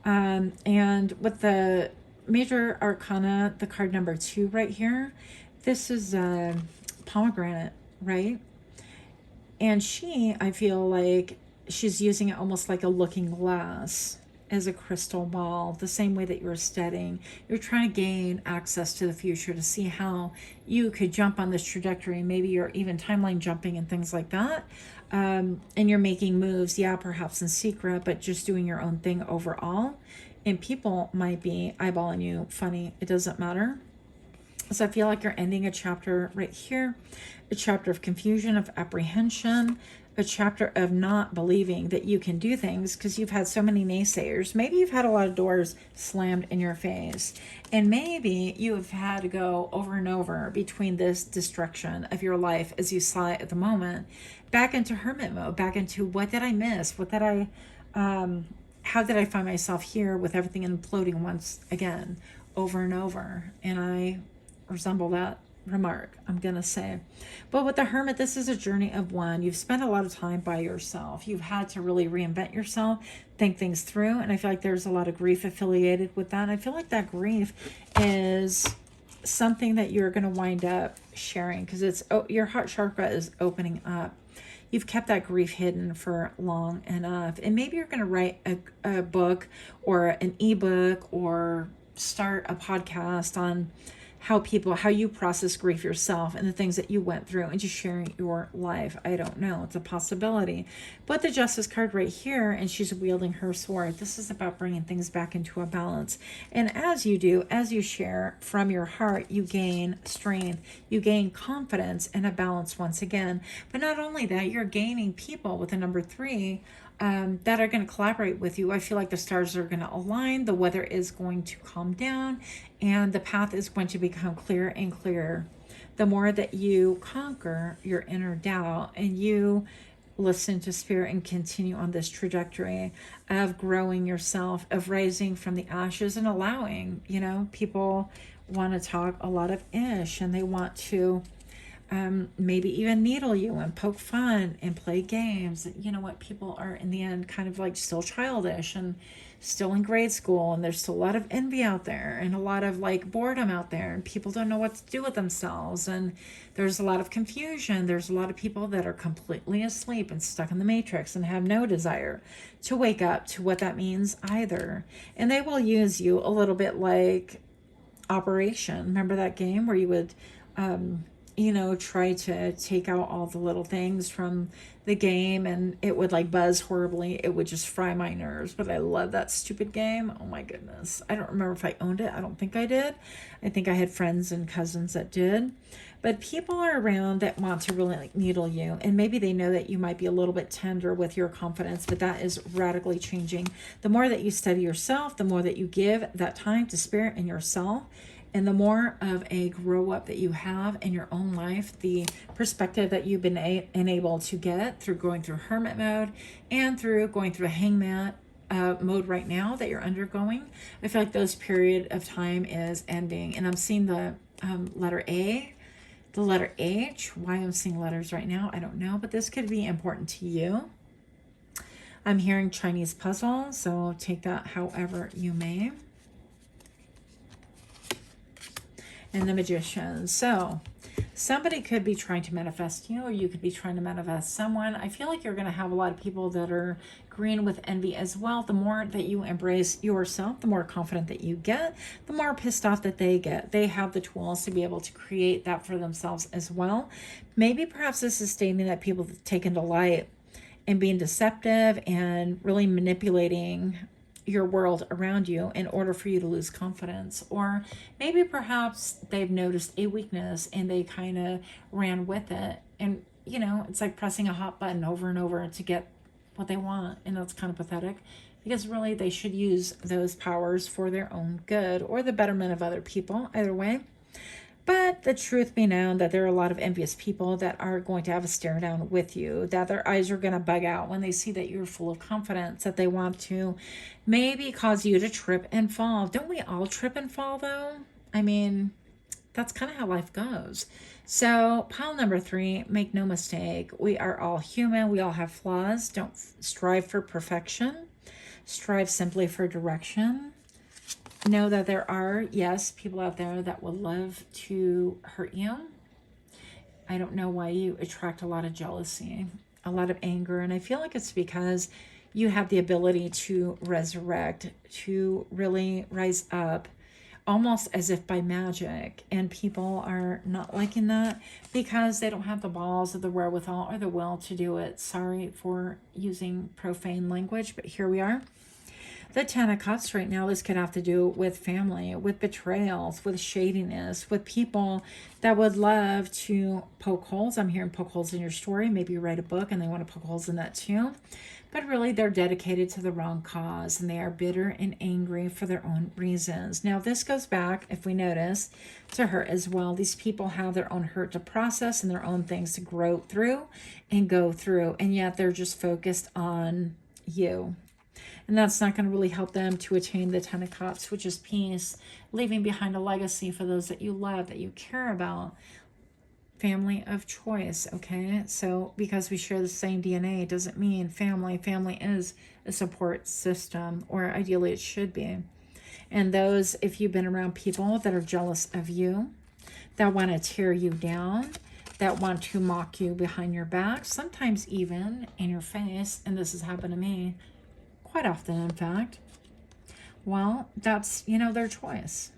And with the major arcana, the card number 2 right here, this is pomegranate, right? And I feel like she's using it almost like a looking glass as a crystal ball, the same way that you're studying. You're trying to gain access to the future to see how you could jump on this trajectory. Maybe you're even timeline jumping and things like that. And you're making moves, yeah, perhaps in secret, but just doing your own thing overall. And people might be eyeballing you funny. It doesn't matter. So I feel like you're ending a chapter right here, a chapter of confusion, of apprehension, a chapter of not believing that you can do things because you've had so many naysayers. Maybe you've had a lot of doors slammed in your face, and maybe you have had to go over and over between this destruction of your life as you saw it at the moment, back into hermit mode, back into what did I miss? What did I, how did I find myself here with everything imploding once again, over and over? And I resemble that remark, I'm gonna say. But with the Hermit, this is a journey of one. You've spent a lot of time by yourself. You've had to really reinvent yourself, think things through, and I feel like there's a lot of grief affiliated with that. And I feel like that grief is something that you're going to wind up sharing because it's your heart chakra is opening up. You've kept that grief hidden for long enough, and maybe you're going to write a book or an ebook or start a podcast on how you process grief yourself and the things that you went through and just sharing your life. I don't know. It's a possibility. But the Justice card right here, and she's wielding her sword. This is about bringing things back into a balance. And as you do, as you share from your heart, you gain strength, you gain confidence and a balance once again. But not only that, you're gaining people with the number 3 that are going to collaborate with you. I feel like the stars are going to align, the weather is going to calm down, and the path is going to become clearer and clearer. The more that you conquer your inner doubt and you listen to spirit and continue on this trajectory of growing yourself, of rising from the ashes and allowing, people want to talk a lot of ish and they want to maybe even needle you and poke fun and play games. You know what? People are in the end kind of like still childish and still in grade school, and there's still a lot of envy out there and a lot of like boredom out there, and people don't know what to do with themselves, and there's a lot of confusion. There's a lot of people that are completely asleep and stuck in the matrix and have no desire to wake up to what that means either. And they will use you a little bit like Operation. Remember that game where you would try to take out all the little things from the game and it would like buzz horribly. It would just fry my nerves, but I love that stupid game. Oh my goodness. I don't remember if I owned it. I don't think I did. I think I had friends and cousins that did. But people are around that want to really like needle you, and maybe they know that you might be a little bit tender with your confidence, but that is radically changing. The more that you study yourself, the more that you give that time to spirit and yourself, and the more of a grow up that you have in your own life, the perspective that you've been able to get through going through hermit mode and through going through a hangman mode right now that you're undergoing, I feel like those period of time is ending. And I'm seeing the letter A, the letter H. Why I'm seeing letters right now, I don't know, but this could be important to you. I'm hearing Chinese puzzle, so take that however you may. And the Magician. So somebody could be trying to manifest you, or you could be trying to manifest someone. I feel like you're going to have a lot of people that are green with envy as well. The more that you embrace yourself, the more confident that you get, the more pissed off that they get. They have the tools to be able to create that for themselves as well. Maybe perhaps this is stating that people take into light and being deceptive and really manipulating your world around you in order for you to lose confidence. Or maybe perhaps they've noticed a weakness and they kind of ran with it, and it's like pressing a hot button over and over to get what they want, and that's kind of pathetic, because really they should use those powers for their own good or the betterment of other people, either way. But the truth be known that there are a lot of envious people that are going to have a stare down with you, that their eyes are going to bug out when they see that you're full of confidence, that they want to maybe cause you to trip and fall. Don't we all trip and fall though? I mean, that's kind of how life goes. So pile number 3, make no mistake. We are all human. We all have flaws. Don't strive for perfection. Strive simply for direction. Know that there are, yes, people out there that would love to hurt you. I don't know why you attract a lot of jealousy, a lot of anger. And I feel like it's because you have the ability to resurrect, to really rise up almost as if by magic, and people are not liking that because they don't have the balls or the wherewithal or the will to do it. Sorry for using profane language, but here we are. The Ten of Cups right now, this could have to do with family, with betrayals, with shadiness, with people that would love to poke holes. I'm hearing poke holes in your story. Maybe you write a book and they want to poke holes in that too. But really, they're dedicated to the wrong cause, and they are bitter and angry for their own reasons. Now, this goes back, if we notice, to hurt as well. These people have their own hurt to process and their own things to grow through and go through, and yet they're just focused on you. And that's not going to really help them to attain the Ten of Cups, which is peace, leaving behind a legacy for those that you love, that you care about. Family of choice, okay? So because we share the same DNA doesn't mean family. Family is a support system, or ideally it should be. And those, if you've been around people that are jealous of you, that want to tear you down, that want to mock you behind your back, sometimes even in your face, and this has happened to me quite often, in fact, well, that's, their choice.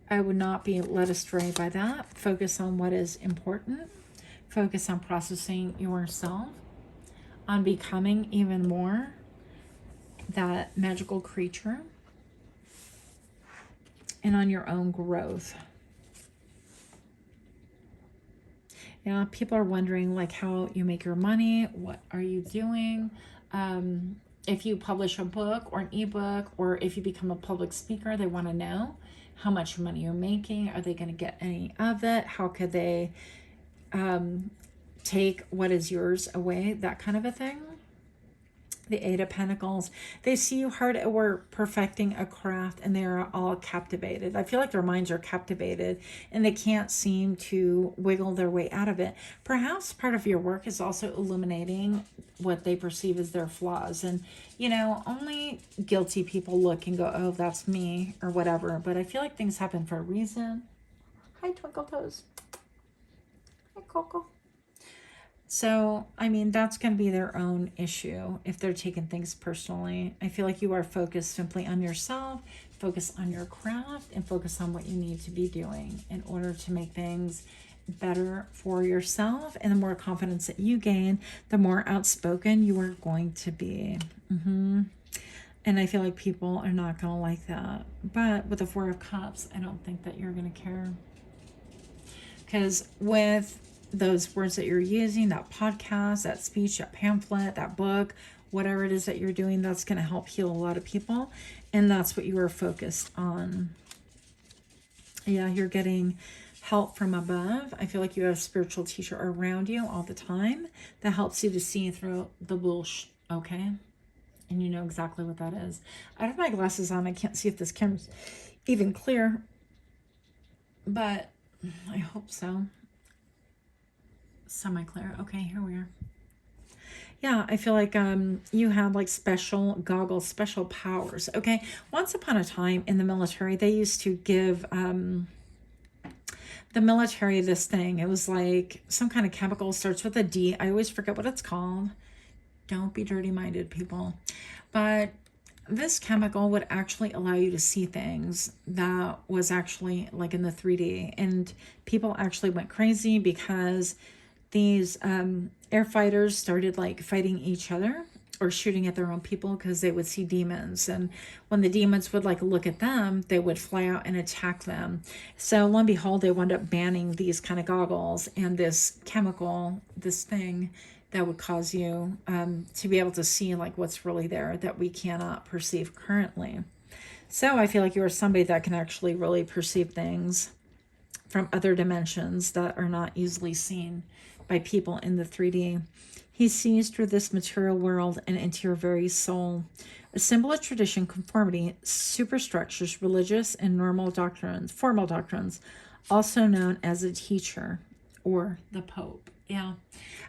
I would not be led astray by that. Focus on what is important. Focus on processing yourself, on becoming even more that magical creature, and on your own growth. Yeah, people are wondering like how you make your money. What are you doing? If you publish a book or an ebook, or if you become a public speaker, they want to know how much money you're making. Are they going to get any of it? How could they take what is yours away? That kind of a thing. The Eight of Pentacles. They see you hard at work perfecting a craft, and they're all captivated. I feel like their minds are captivated and they can't seem to wiggle their way out of it. Perhaps part of your work is also illuminating what they perceive as their flaws. And, only guilty people look and go, oh, that's me, or whatever. But I feel like things happen for a reason. Hi, Twinkle Toes. Hi, Coco. So, that's going to be their own issue if they're taking things personally. I feel like you are focused simply on yourself, focus on your craft, and focus on what you need to be doing in order to make things better for yourself. And the more confidence that you gain, the more outspoken you are going to be. And I feel like people are not going to like that. But with the Four of Cups, I don't think that you're going to care. Because with those words that you're using, that podcast, that speech, that pamphlet, that book, whatever it is that you're doing, that's going to help heal a lot of people. And that's what you are focused on. Yeah, you're getting help from above. I feel like you have a spiritual teacher around you all the time that helps you to see through the bullshit, okay? And you know exactly what that is. I have my glasses on. I can't see if this camera's even clear, but I hope so. Semi-clear. Okay, here we are. Yeah, I feel like you have like special goggles, special powers. Okay, once upon a time in the military, they used to give the military this thing. It was like some kind of chemical, starts with a D. I always forget what it's called. Don't be dirty-minded, people. But this chemical would actually allow you to see things that was actually like in the 3D. And people actually went crazy because these air fighters started like fighting each other or shooting at their own people because they would see demons. And when the demons would like look at them, they would fly out and attack them. So lo and behold, they wound up banning these kind of goggles and this chemical, this thing that would cause you to be able to see like what's really there that we cannot perceive currently. So I feel like you're somebody that can actually really perceive things from other dimensions that are not easily seen by people in the 3D. He sees through this material world and into your very soul. A symbol of tradition, conformity, superstructures, religious and normal doctrines, formal doctrines, also known as a teacher or the Pope. Yeah,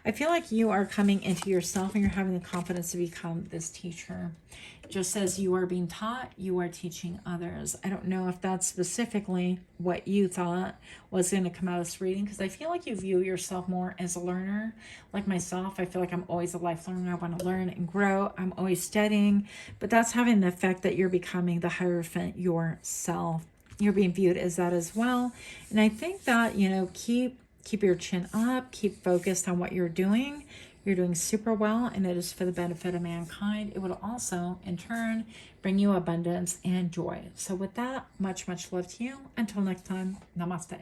I feel like you are coming into yourself and you're having the confidence to become this teacher. Just as you are being taught, you are teaching others. I don't know if that's specifically what you thought was going to come out of this reading, because I feel like you view yourself more as a learner. Like myself, I feel like I'm always a life learner. I want to learn and grow. I'm always studying, but that's having the effect that you're becoming the Hierophant yourself. you're being viewed as that as well. And I think that, you know, keep your chin up, keep focused on what you're doing. You're doing super well, and it is for the benefit of mankind. It will also, in turn, bring you abundance and joy. So with that, much, much love to you. Until next time, namaste.